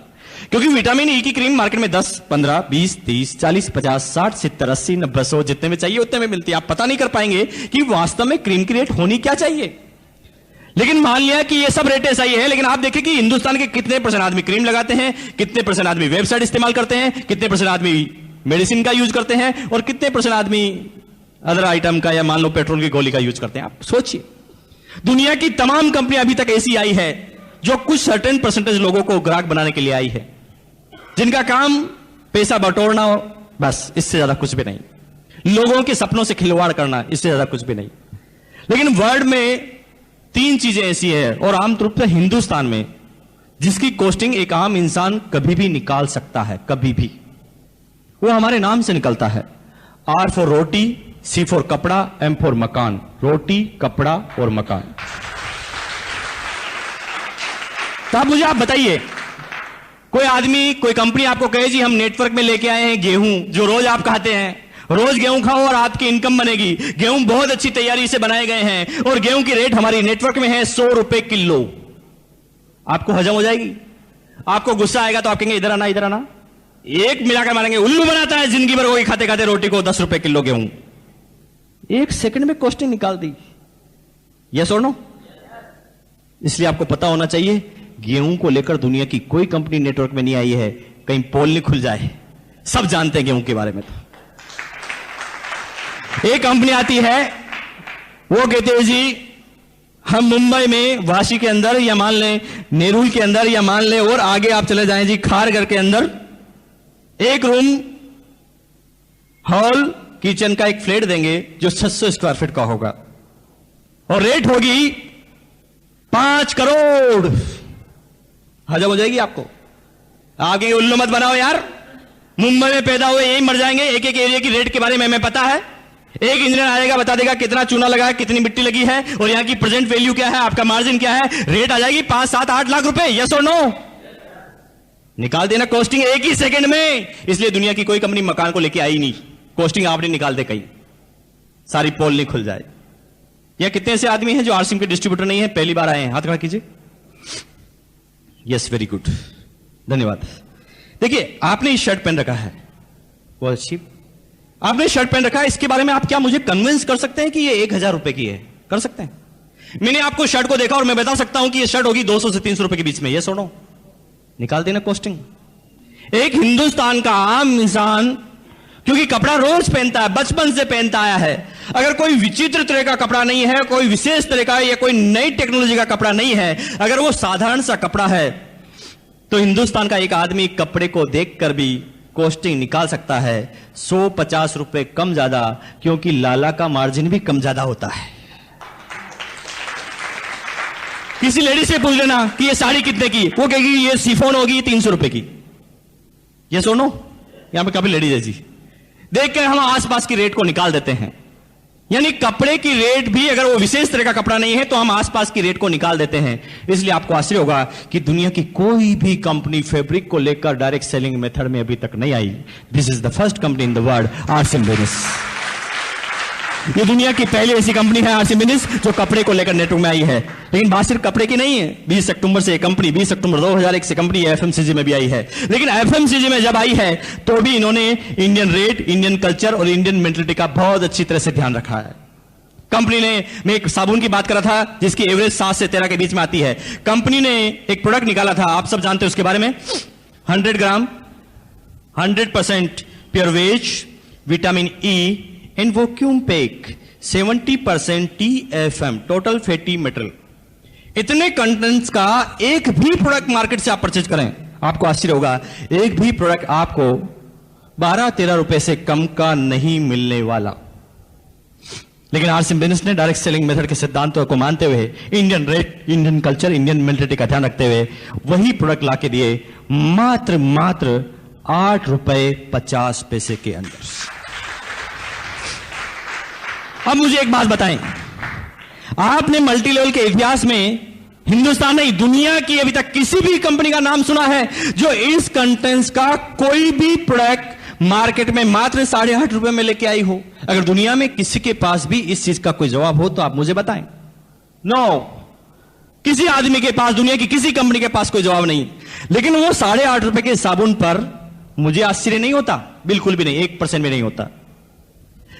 क्योंकि विटामिन ई की क्रीम मार्केट में 10, 15, 20, 30, 40, 50, 60, 70, 80, 90, 100 जितने में चाहिए उतने में मिलती है। आप पता नहीं कर पाएंगे कि वास्तव में क्रीम की रेट होनी क्या चाहिए। लेकिन मान लिया कि ये सब रेट ऐसा ही है, लेकिन आप देखिए कि हिंदुस्तान के कितने % आदमी क्रीम लगाते हैं, कितने % आदमी वेबसाइट इस्तेमाल करते हैं, कितने % आदमी मेडिसिन का यूज करते हैं, और कितने % आदमी अदर आइटम का या मान लो पेट्रोल की गोली का यूज करते हैं। आप सोचिए, दुनिया की तमाम कंपनियां अभी तक ऐसी आई है जो कुछ सर्टेन % लोगों को ग्राहक बनाने के लिए आई है, जिनका काम पैसा बटोरना हो, बस, इससे ज्यादा कुछ भी नहीं, लोगों के सपनों से खिलवाड़ करना, इससे ज्यादा कुछ भी नहीं। लेकिन वर्ल्ड में 3 चीजें ऐसी है, और आमतौर पर हिंदुस्तान में, जिसकी कॉस्टिंग एक आम इंसान कभी भी निकाल सकता है, कभी भी। वो हमारे नाम से निकलता है, R for roti, C for कपड़ा, M फॉर मकान। रोटी, कपड़ा और मकान। तो आप बताइए, कोई आदमी, कोई कंपनी आपको कहे जी हम नेटवर्क में लेके आए हैं गेहूं जो रोज आप खाते हैं, रोज गेहूं खाओ और आपकी इनकम बनेगी, गेहूं बहुत अच्छी तैयारी से बनाए गए हैं और गेहूं की रेट हमारी नेटवर्क में है 100 रुपए किलो। आपको हजम हो जाएगी? आपको गुस्सा आएगा तो आप कहेंगे इधर आना, इधर आना, एक मिलाकर मारेंगे, उल्लू बनाता है जिंदगी भर वही खाते खाते रोटी को 10 रुपए किलो गेहूं। 1 सेकंड में कॉस्टिंग निकाल दी। यस और नो? इसलिए आपको पता होना चाहिए, गेहूं को लेकर दुनिया की कोई कंपनी नेटवर्क में नहीं आई है, कहीं पोल नहीं खुल जाए। सब जानते हैं गेहूं के बारे में। तो एक कंपनी आती है, वो कहते हैं जी हम मुंबई में वाशी के अंदर, या मान लें नेरुल के अंदर, या मान लें और आगे आप चले जाएं जी खारघर के अंदर, एक रूम हॉल किचन का एक फ्लैट देंगे जो 600 स्क्वायर फीट का होगा, और रेट होगी 5 करोड़। हजम हो जाएगी आपको? आगे उल्लू मत बनाओ यार, मुंबई में पैदा हुए यही मर जाएंगे। एक एक एरिया की रेट के बारे में हमें पता है। एक इंजीनियर आएगा, बता देगा कितना चूना लगा है, कितनी मिट्टी लगी है, और यहां की प्रेजेंट वैल्यू क्या है, आपका मार्जिन क्या है, रेट आ जाएगी 5, 7, 8 लाख रुपए। यस और नो? निकाल देना कॉस्टिंग एक ही सेकंड में। इसलिए दुनिया की कोई कंपनी मकान को लेके आई नहीं, कॉस्टिंग आपने निकाल दे कहीं, सारी पोल नहीं खुल जाए। या कितने से आदमी हैं जो आरसीएम के डिस्ट्रीब्यूटर नहीं है, पहली बार आए हैं? हाथ खड़ा कीजिए। यस, वेरी गुड, धन्यवाद। देखिए आपने ये शर्ट पहन रखा है, बहुत अच्छी, आपने शर्ट पहन रखा है, इसके बारे में आप क्या मुझे कन्विंस कर सकते हैं कि ये 1000 रुपए की है? कर सकते हैं। मैंने आपको शर्ट को देखा और मैं बता सकता हूं कि ये शर्ट होगी 200 से 300 रुपए के बीच में, ये सुनो, निकाल देना कॉस्टिंग। एक हिंदुस्तान का आम इंसान क्योंकि कपड़ा रोज पहनता है, बचपन से पहनता आया है, अगर कोई विचित्र तरह का कपड़ा नहीं है, कोई विशेष तरह का या कोई नई टेक्नोलॉजी का कपड़ा नहीं है, अगर वो साधारण सा कपड़ा है, तो हिंदुस्तान का एक आदमी कपड़े को देखकर भी कॉस्टिंग निकाल सकता है 150 रुपए कम ज्यादा, क्योंकि लाला का मार्जिन भी कम ज्यादा होता है। किसी लेडी से पूछ लेना कि ये साड़ी कितने की, वो कहेगी ये शिफॉन होगी 300 रुपए की। ये सुनो, यहां पे काफी लेडीज है जी, देख के हम आसपास की रेट को निकाल देते हैं। यानी कपड़े की रेट भी अगर वो विशेष तरह का कपड़ा नहीं है तो हम आसपास की रेट को निकाल देते हैं। इसलिए आपको आश्चर्य होगा कि दुनिया की कोई भी कंपनी फैब्रिक को लेकर डायरेक्ट सेलिंग मेथड में अभी तक नहीं आई। This is the first company in the world, arts and business. ये दुनिया की पहली ऐसी कंपनी है आर्ट्स एंड बिजनेस जो कपड़े को लेकर नेटवर्क में आई है। लेकिन बात सिर्फ कपड़े की नहीं है। 20 अक्टूबर से कंपनी, 20 अक्टूबर 2001 से कंपनी एफएमसीजी में भी आई है। लेकिन एफएमसीजी में जब आई है तो भी इन्होंने इंडियन रेट, इंडियन कल्चर और इंडियन मेंटलिटी का बहुत अच्छी तरह से ध्यान रखा है। कंपनी ने, मैं एक साबुन की बात कर रहा था जिसकी एवरेज 7 से 13 के बीच में आती है। कंपनी ने एक प्रोडक्ट निकाला था, आप सब जानते हैं उसके बारे में, 100 gram 100% pure veg, vitamin E and vacuum pack, 70% TFM total fatty material. इतने कंटेंट्स का एक भी प्रोडक्ट मार्केट से आप परचेज करें, आपको आश्चर्य होगा, एक भी प्रोडक्ट आपको 12-13 रुपए से कम का नहीं मिलने वाला। लेकिन आर्ट्स एंड बिजनेस ने डायरेक्ट सेलिंग मेथड के सिद्धांतों को मानते हुए, Indian rate, Indian culture, Indian mentality का ध्यान रखते हुए वही प्रोडक्ट लाके दिए मात्र 8 रुपए 50 पैसे के अंदर। अब मुझे एक बात बताएं, आपने मल्टी लेवल के इतिहास में हिंदुस्तान नहीं, दुनिया की अभी तक किसी भी कंपनी का नाम सुना है जो इस कंटेंट्स का कोई भी प्रोडक्ट मार्केट में मात्र 8.5 रुपए में लेके आई हो? अगर दुनिया में किसी के पास भी इस चीज का कोई जवाब हो तो आप मुझे बताएं। नो, किसी आदमी के पास, दुनिया की किसी कंपनी के पास कोई जवाब नहीं। लेकिन वो 8.5 रुपए के साबुन पर मुझे आश्चर्य नहीं होता, बिल्कुल भी नहीं, 1% भी नहीं होता।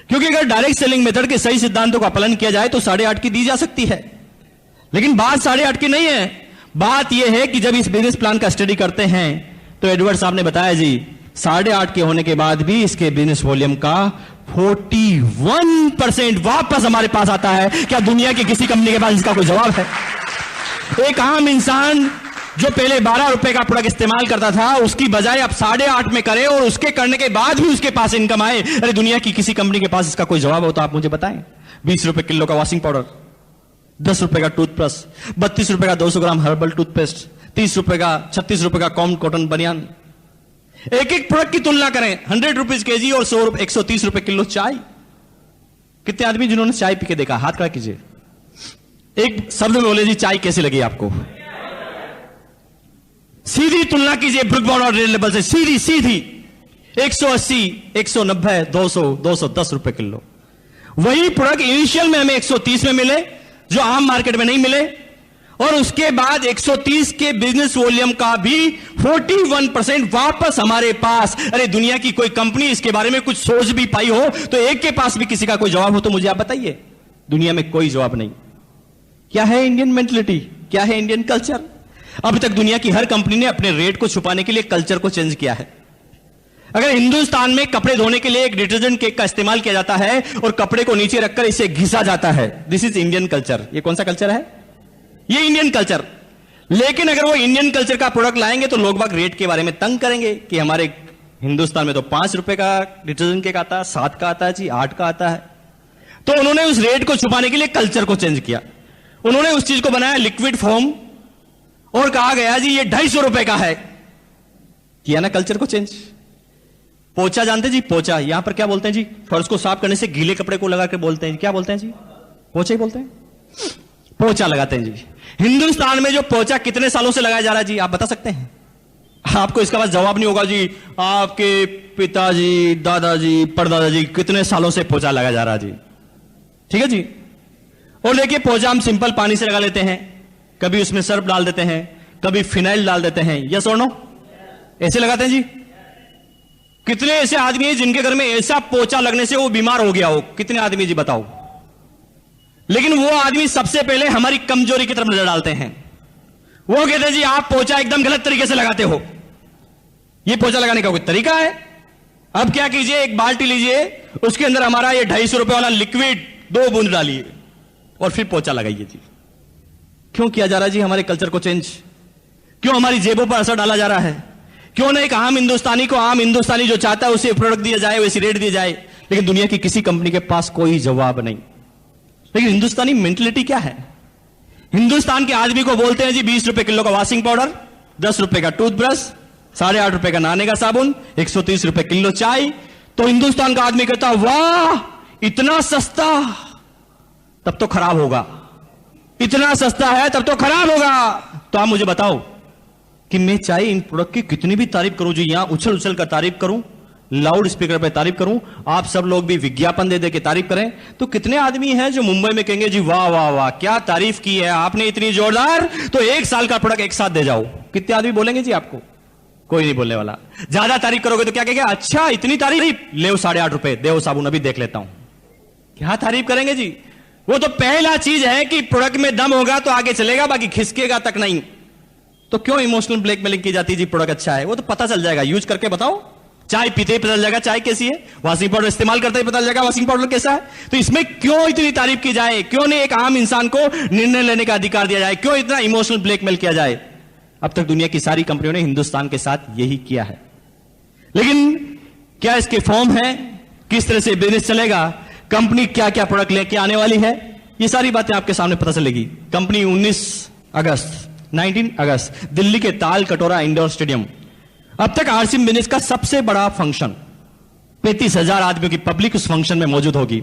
क्योंकि अगर डायरेक्ट सेलिंग मेथड के सही सिद्धांतों का पालन किया जाए तो 8.5 की दी जा सकती है। लेकिन बात 8.5 की नहीं है, बात यह है कि जब इस बिजनेस प्लान का स्टडी करते हैं तो एडवर्ड साहब ने बताया जी 8.5 के होने के बाद भी इसके बिजनेस वॉल्यूम का 41% वापस हमारे पास आता है। क्या दुनिया की किसी कंपनी के पास इसका कोई जवाब है? एक आम इंसान जो पहले 12 रुपए का प्रोडक्ट इस्तेमाल करता था, उसकी बजाय अब 8.5 में करे और उसके करने के बाद भी उसके पास इनकम आए। अरे दुनिया की किसी कंपनी के पास इसका कोई जवाब हो तो आप मुझे बताएं। 20 रुपए किलो का वॉशिंग पाउडर, 10 रुपए का टूथब्रश, 32 रुपए का 200 ग्राम हर्बल टूथपेस्ट, 30 रुपए का, 36 रुपए का कॉटन बनियान। एक एक प्रोडक्ट की तुलना करें, 100 रुपीज केजी और 130 रुपए किलो चाय। कितने आदमी जिन्होंने चाय पी के देखा, हाथ खड़ा कीजिए। एक शब्द में बोले जी चाय कैसी लगी आपको? सीधी तुलना कीजिए ब्रुक बॉन्ड और रेड लेबल से, सीधी 180, 190, 200, 210 रुपए किलो। वही प्रोडक्ट इनिशियल में हमें 130 में मिले जो आम मार्केट में नहीं मिले, और उसके बाद 130 के बिजनेस वॉल्यूम का भी 41% वापस हमारे पास। अरे दुनिया की कोई कंपनी इसके बारे में कुछ सोच भी पाई हो तो एक के पास भी किसी का कोई जवाब हो तो मुझे आप बताइए। दुनिया में कोई जवाब नहीं। क्या है इंडियन मेंटलिटी, क्या है इंडियन कल्चर? अभी तक दुनिया की हर कंपनी ने अपने रेट को छुपाने के लिए कल्चर को चेंज किया है। अगर हिंदुस्तान में कपड़े धोने के लिए एक डिटर्जेंट केक का इस्तेमाल किया जाता है और कपड़े को नीचे रखकर इसे घिसा जाता है, दिस इज इंडियन कल्चर। ये कौन सा कल्चर है? ये इंडियन कल्चर। लेकिन अगर वो इंडियन कल्चर का प्रोडक्ट लाएंगे तो लोग बाग रेट के बारे में तंग करेंगे कि हमारे हिंदुस्तान में तो 5 रुपए का डिटर्जेंट केक आता है, 7 का आता है जी, 8 का आता है। तो उन्होंने उस रेट को छुपाने के लिए कल्चर को चेंज किया। उन्होंने उस चीज को बनाया लिक्विड फॉर्म और कहा गया जी ये 250 रुपए का है। किया ना कल्चर को चेंज। पोछा जानते जी, पोछा यहां पर क्या बोलते हैं जी? फर्श को साफ करने से गीले कपड़े को लगा के बोलते हैं, क्या बोलते हैं जी? पोछा ही बोलते हैं, पोछा लगाते हैं जी। हिंदुस्तान में जो पोछा कितने सालों से लगाया जा रहा है जी, आप बता सकते हैं? आपको इसका बस जवाब नहीं होगा जी। आपके पिताजी, दादाजी, परदादाजी कितने सालों से पोछा लगाया जा रहा है जी। ठीक है जी। और देखिए पोछा हम सिंपल पानी से लगा लेते हैं, कभी उसमें सर्फ डाल देते हैं, कभी फिनाइल डाल देते हैं, यस और नो? ऐसे लगाते हैं जी। कितने ऐसे आदमी हैं जिनके घर में ऐसा पोछा लगने से वो बीमार हो गया हो? कितने आदमी जी बताओ? लेकिन वो आदमी सबसे पहले हमारी कमजोरी की तरफ नजर डालते हैं। वो कहते हैं जी आप पोछा एकदम गलत तरीके से लगाते हो, ये पोछा लगाने का कोई तरीका है? अब क्या कीजिए, एक बाल्टी लीजिए, उसके अंदर हमारा ये 250 रुपए वाला लिक्विड 2 बूंद डालिए और फिर पोछा लगाइए जी। क्यों किया जा रहा है जी हमारे कल्चर को चेंज? क्यों हमारी जेबों पर असर डाला जा रहा है? क्यों ना एक आम हिंदुस्तानी को, आम हिंदुस्तानी जो चाहता है उसे प्रोडक्ट दिया जाए, वैसी रेट दिया जाए? लेकिन दुनिया की किसी कंपनी के पास कोई जवाब नहीं। लेकिन हिंदुस्तानी मेंटलिटी क्या है? हिंदुस्तान के आदमी को बोलते हैं जी 20 रुपए किलो का वॉशिंग पाउडर, 10 रुपए का टूथब्रश, 8.5 रुपए का नहाने का साबुन, 130 रुपए किलो चाय। तो हिंदुस्तान का आदमी कहता वाह इतना सस्ता, तब तो खराब होगा, इतना सस्ता है तब तो खराब होगा। तो आप मुझे बताओ कि मैं चाहे इन प्रोडक्ट की कितनी भी तारीफ करूं जी, यहां उछल उछल कर तारीफ करूं, लाउड स्पीकर पे तारीफ करूं, आप सब लोग भी विज्ञापन दे दे के तारीफ करें, तो कितने आदमी हैं जो मुंबई में कहेंगे जी वाह वाह वाह क्या तारीफ की है आपने इतनी जोरदार, तो 1 साल का प्रोडक्ट एक साथ दे जाओ? कितने आदमी बोलेंगे जी आपको? कोई नहीं बोलने वाला। ज्यादा तारीफ करोगे तो क्या कहेंगे, अच्छा इतनी तारीफ, ले 8.5 रुपए दे साबुन अभी देख लेता हूं। क्या तारीफ करेंगे जी? वो तो पहला चीज है कि प्रोडक्ट में दम होगा तो आगे चलेगा, बाकी खिसकेगा तक नहीं। तो क्यों इमोशनल ब्लैकमेलिंग की जाती है जी? प्रोडक्ट अच्छा है, वो तो पता चल जाएगा, यूज करके बताओ। चाय पीते ही पता चल जाएगा चाय कैसी है, वॉशिंग पाउडर इस्तेमाल करते ही पता चल जाएगा वॉशिंग पाउडर कैसा है। तो इसमें क्यों इतनी तारीफ की जाए? क्यों नहीं एक आम इंसान को निर्णय लेने का अधिकार दिया जाए? क्यों इतना इमोशनल ब्लैकमेल किया जाए? अब तक दुनिया की सारी कंपनियों ने हिंदुस्तान के साथ यही किया है। लेकिन क्या इसके फॉर्म है? किस तरह से बिजनेस चलेगा? कंपनी क्या क्या प्रोडक्ट लेके आने वाली है? ये सारी बातें आपके सामने पता चलेगी। कंपनी 19 अगस्त दिल्ली के ताल कटोरा इंडोर स्टेडियम, अब तक आरसीएम बिजनेस का सबसे बड़ा फंक्शन, 35,000 आदमियों की पब्लिक उस फंक्शन में मौजूद होगी।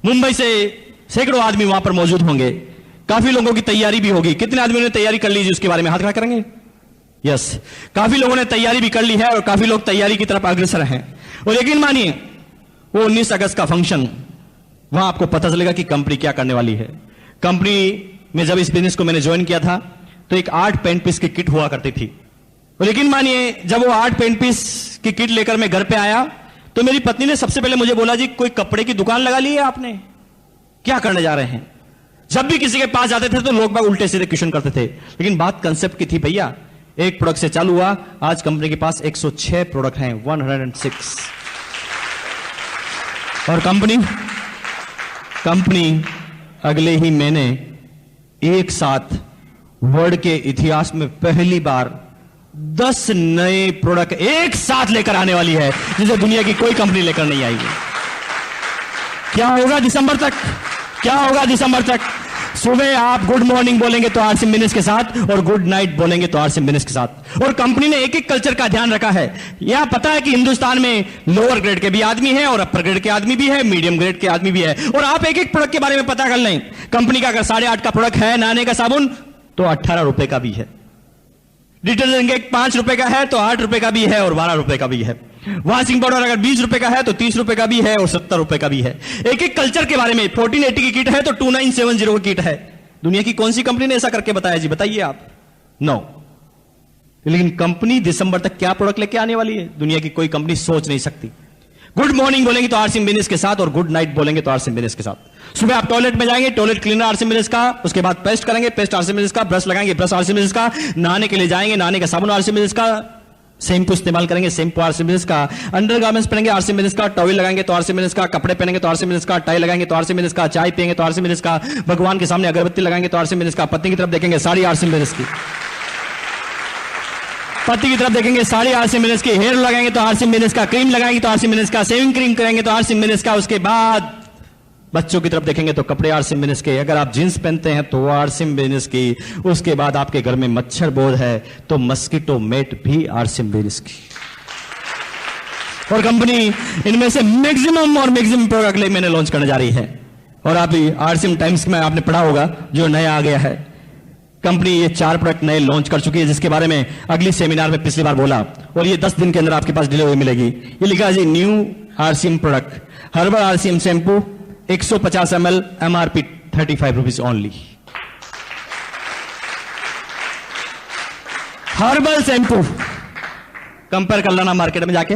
मुंबई से सैकड़ों आदमी वहां पर मौजूद होंगे। काफी लोगों की तैयारी भी होगी। कितने आदमियों ने तैयारी कर ली जी? उसके बारे में हाथ खड़ा करेंगे। यस, काफी लोगों ने तैयारी भी कर ली है और काफी लोग तैयारी की तरफ अग्रसर हैं। और यकीन मानिए वो 19 अगस्त का फंक्शन, वहां आपको पता चलेगा कि कंपनी क्या करने वाली है। कंपनी में जब इस बिजनेस को मैंने ज्वाइन किया था तो एक 8 पेंट पीस की किट हुआ करती थी। और यकीन मानिए जब वो 8 पेंट पीस की किट लेकर मैं घर पे आया तो मेरी पत्नी ने सबसे पहले मुझे बोला, जी कोई कपड़े की दुकान लगा ली है आपने, क्या करने जा रहे हैं? जब भी किसी के पास जाते थे तो लोग बाग उल्टे सीधे क्वेश्चन करते थे। लेकिन बात कंसेप्ट की थी भैया, एक प्रोडक्ट से चालू हुआ, आज कंपनी के पास 106 प्रोडक्ट हैं, 106। और कंपनी अगले ही महीने एक साथ वर्ल्ड के इतिहास में पहली बार 10 नए प्रोडक्ट एक साथ लेकर आने वाली है, जिसे दुनिया की कोई कंपनी लेकर नहीं आई है। क्या होगा दिसंबर तक? क्या होगा दिसंबर तक? सुबह आप गुड मॉर्निंग बोलेंगे तो आरसीएम बिजनेस के साथ, और गुड नाइट बोलेंगे तो आरसीएम बिजनेस के साथ। और कंपनी ने एक एक कल्चर का ध्यान रखा है। यह पता है कि हिंदुस्तान में लोअर ग्रेड के भी आदमी है और अपर ग्रेड के आदमी भी है, मीडियम ग्रेड के आदमी भी है। और आप एक एक प्रोडक्ट के बारे में पता कर लें। कंपनी का अगर 8.5 का प्रोडक्ट है नहाने का साबुन तो 18 रुपए का भी है। डिटर्जेंट 5 रुपए का है तो 8 रुपए का भी है और 12 रुपए का भी है। वॉशिंग पाउडर अगर 20 रुपए का है तो 30 रुपए का भी है और 70 रुपए का भी है। एक एक कल्चर के बारे में 1480 की किट है तो 2970 की किट है। दुनिया की कौन सी कंपनी ने ऐसा करके बताया जी? बताइए आप। नो। लेकिन कंपनी दिसंबर तक क्या प्रोडक्ट लेके आने वाली है, दुनिया की कोई कंपनी सोच नहीं सकती। गुड मॉर्निंग बोलेंगे तो आरसीएम बिजनेस के साथ, और गुड नाइट बोलेंगे तो आरसीएम बिजनेस के साथ। सुबह आप टॉयलेट में जाएंगे, टॉयलेट क्लीनर आरसीएम बिजनेस का, उसके बाद पेस्ट करेंगे, पेस्ट आरसीएम बिजनेस का, ब्रश लगाएंगे, ब्रश आरसीएम बिजनेस का, नहाने के लिए जाएंगे, नहाने का साबुन आरसीएम बिजनेस का, शैम्पू इस्तेमाल करेंगे, शैम्पू आरसीएम बिजनेस का, अंडरगारमेंट्स पहनेंगे आरसीएम बिजनेस का, टॉवल लगाएंगे तो आरसीएम बिजनेस का, कपड़े पहनेंगे तो आरसीएम बिजनेस का, टाई लगाएंगे तो आरसीएम बिजनेस का, चाय पिएंगे तो आरसीएम बिजनेस का, भगवान के सामने अगरबत्ती लगाएंगे तो आरसीएम बिजनेस का, पत्नी की तरफ देखेंगे साड़ी आरसीएम बिजनेस की, पति की तरफ देखेंगे साड़ी आरसीएम बिजनेस की, हेयर लगाएंगे तो आरसीएम बिजनेस का, क्रीम लगाएंगे तो आरसीएम बिजनेस का, शेविंग क्रीम करेंगे तो आरसीएम बिजनेस का, उसके बाद बच्चों की तरफ देखेंगे तो कपड़े आरसीएम बिजनेस के, अगर आप जींस पहनते हैं तो आरसीएम बिजनेस की, उसके बाद आपके घर में मच्छर बोध है तो मस्कीटो मेट भी आरसीएम बिजनेस की। और कंपनी इनमें से मैक्सिमम प्रोडक्ट मैंने लॉन्च करने जा रही है। और आप आरसीएम टाइम्स में आपने पढ़ा होगा जो नया आ गया है, कंपनी ये 4 प्रोडक्ट नए लॉन्च कर चुकी है, जिसके बारे में अगली सेमिनार में पिछली बार बोला, और ये 10 दिन के अंदर आपके पास डिलीवरी मिलेगी। ये लिखा है जी new RCM product, herbal RCM shampoo 150 ml, MRP 35 rupees only. Herbal shampoo compare कर लेना मार्केट में जाके।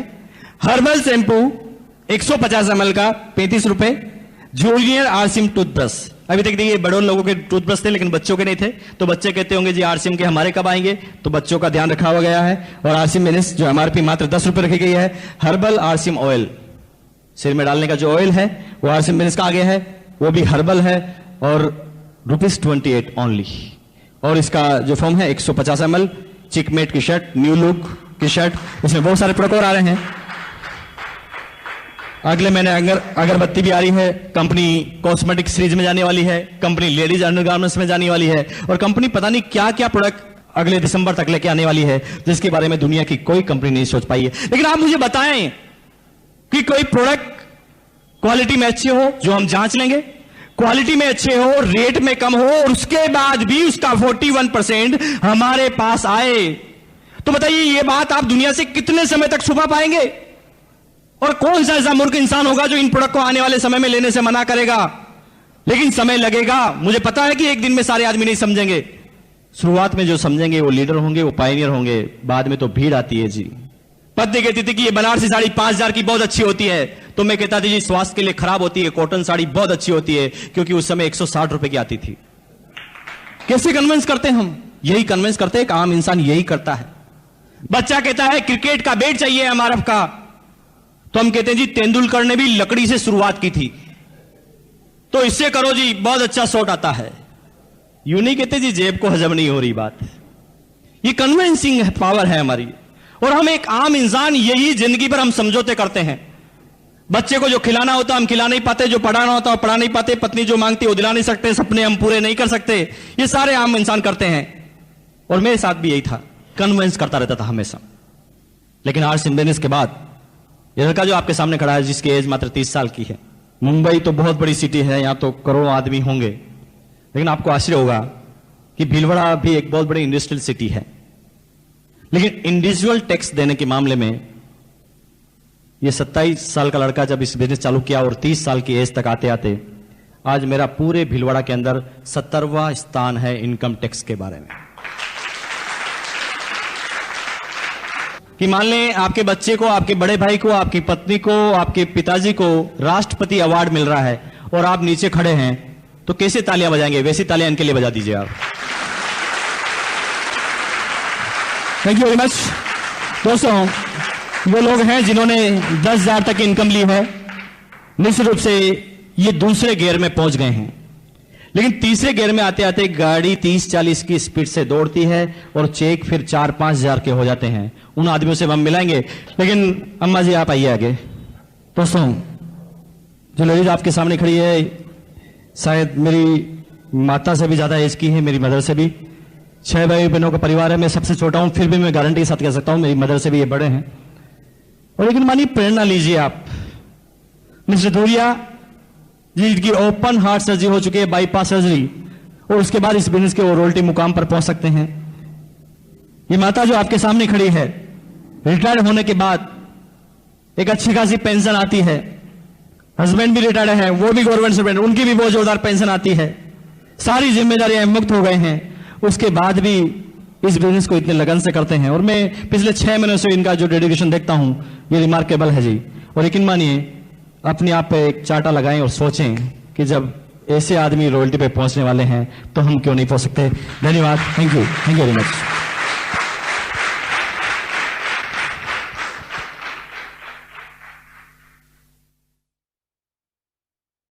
हर्बल शैम्पू 150 ml का 35 रुपए, जूनियर आरसीएम टूथब्रश अभी तक देखिए बड़ों लोगों के टूथब्रश थे लेकिन बच्चों के नहीं थे, तो बच्चे कहते होंगे जी आरसीएम के हमारे कब आएंगे, तो बच्चों का ध्यान रखा हुआ गया है। और आरसीएम बिजनेस जो एमआरपी मात्र 10 रुपए रखी गई है, हर्बल आरसीएम ऑयल, सिर में डालने का जो ऑयल है वो आरसीएम बिजनेस का आगे है, वो भी हर्बल है और ₹28 ओनली। और इसका जो फॉर्म है 150 ml, चिकमेट की शर्ट, न्यू लुक की शर्ट, इसमें बहुत सारे प्रोडक्ट और आ रहे हैं। अगले महीने अगरबत्ती भी आ रही है, कंपनी कॉस्मेटिक सीरीज में जाने वाली है, कंपनी लेडीज अंडरगारमेंट्स में जाने वाली है, और कंपनी पता नहीं क्या क्या प्रोडक्ट अगले दिसंबर तक लेके आने वाली है, जिसके बारे में दुनिया की कोई कंपनी नहीं सोच पाई है। लेकिन आप मुझे बताएं कि कोई प्रोडक्ट क्वालिटी में अच्छे हो जो हम जांच लेंगे, क्वालिटी में अच्छे हो, रेट में कम हो, और उसके बाद भी उसका 41% हमारे पास आए, तो बताइए ये बात आप दुनिया से कितने समय तक छुपा पाएंगे? और कौन सा ऐसा मूर्ख इंसान होगा जो इन प्रोडक्ट को आने वाले समय में लेने से मना करेगा? लेकिन समय लगेगा, मुझे पता है कि एक दिन में सारे आदमी नहीं समझेंगे। शुरुआत में जो समझेंगे वो लीडर होंगे, वो पायनियर होंगे, बाद में तो भीड़ आती है जी। पत्नी कहती थी कि ये बनारसी साड़ी 5,000 की बहुत अच्छी होती है, तो मैं कहता था जी स्वास्थ्य के लिए खराब होती है, कॉटन साड़ी बहुत अच्छी होती है, क्योंकि उस समय 160 रुपए की आती थी। कैसे कन्विंस करते हैं हम? यही कन्विंस करते हैं, एक आम इंसान यही करता है। बच्चा कहता है क्रिकेट का बैट चाहिए एमआरएफ का, तो हम कहते हैं जी तेंदुलकर ने भी लकड़ी से शुरुआत की थी, तो इससे करो जी बहुत अच्छा शॉट आता है। यूं नहीं कहते जी जेब को हजम नहीं हो रही बात। ये कन्विंसिंग पावर है हमारी, और हम एक आम इंसान यही जिंदगी पर हम समझौते करते हैं। बच्चे को जो खिलाना होता हम खिला नहीं पाते, जो पढ़ाना होता वो पढ़ा नहीं पाते, पत्नी जो मांगती वो दिला नहीं सकते, सपने हम पूरे नहीं कर सकते। ये सारे आम इंसान करते हैं, और मेरे साथ भी यही था, कन्विंस करता रहता था हमेशा। लेकिन आरसीएम बिजनेस के बाद ये लड़का जो आपके सामने खड़ा है, जिसकी एज मात्र 30 साल की है, मुंबई तो बहुत बड़ी सिटी है, यहां तो करोड़ों आदमी होंगे, लेकिन आपको आश्चर्य होगा कि भीलवाड़ा भी एक बहुत बड़ी इंडस्ट्रियल सिटी है, लेकिन इंडिविजुअल टैक्स देने के मामले में ये 27 साल का लड़का जब इस बिजनेस चालू किया और 30 साल की एज तक आते आते आज मेरा पूरे भीलवाड़ा के अंदर 70वां स्थान है इनकम टैक्स के बारे में। कि मान लें आपके बच्चे को, आपके बड़े भाई को, आपकी पत्नी को, आपके पिताजी को राष्ट्रपति अवार्ड मिल रहा है और आप नीचे खड़े हैं, तो कैसे तालियां बजाएंगे? वैसी तालियां इनके लिए बजा दीजिए आप। Thank you very much. दोस्तों, वो लोग हैं जिन्होंने 10,000 तक इनकम ली है, निश्चित रूप से ये दूसरे गियर में पहुंच गए हैं, लेकिन तीसरे गियर में आते आते गाड़ी 30-40 की स्पीड से दौड़ती है और चेक फिर 4-5 हजार के हो जाते हैं। उन आदमियों से हम मिलाएंगे, लेकिन अम्मा जी आप आइए आगे। दोस्तों, जो लेडीज आपके सामने खड़ी है शायद मेरी माता से भी ज्यादा एज की है, मेरी मदर से भी। 6 भाई बहनों का परिवार है, मैं सबसे छोटा हूं, फिर भी मैं गारंटी के साथ कह सकता हूं मेरी मदर से भी ये बड़े हैं। और लेकिन मानिए प्रेरणा लीजिए आप, मिस्टर धूरिया जिनकी ओपन हार्ट सर्जरी हो चुकी है, बाईपास सर्जरी, और उसके बाद इस बिजनेस के वो रोल्टी मुकाम पर पहुंच सकते हैं। ये माता जो आपके सामने खड़ी है, रिटायर होने के बाद एक अच्छी खासी पेंशन आती है, हस्बैंड भी रिटायर्ड है, वो भी गवर्नमेंट सर्वेंट, उनकी भी बहुत जोरदार पेंशन आती है, सारी जिम्मेदारियां मुक्त हो गए हैं, उसके बाद भी इस बिजनेस को इतने लगन से करते हैं। और मैं पिछले 6 महीनों से इनका जो डेडिकेशन देखता हूं, ये रिमार्केबल है जी। और यकीन मानिए, अपने आप पे एक चार्टा लगाएं और सोचें कि जब ऐसे आदमी रॉयल्टी पे पहुंचने वाले हैं तो हम क्यों नहीं पहुंच सकते। धन्यवाद, थैंक यू वेरी मच।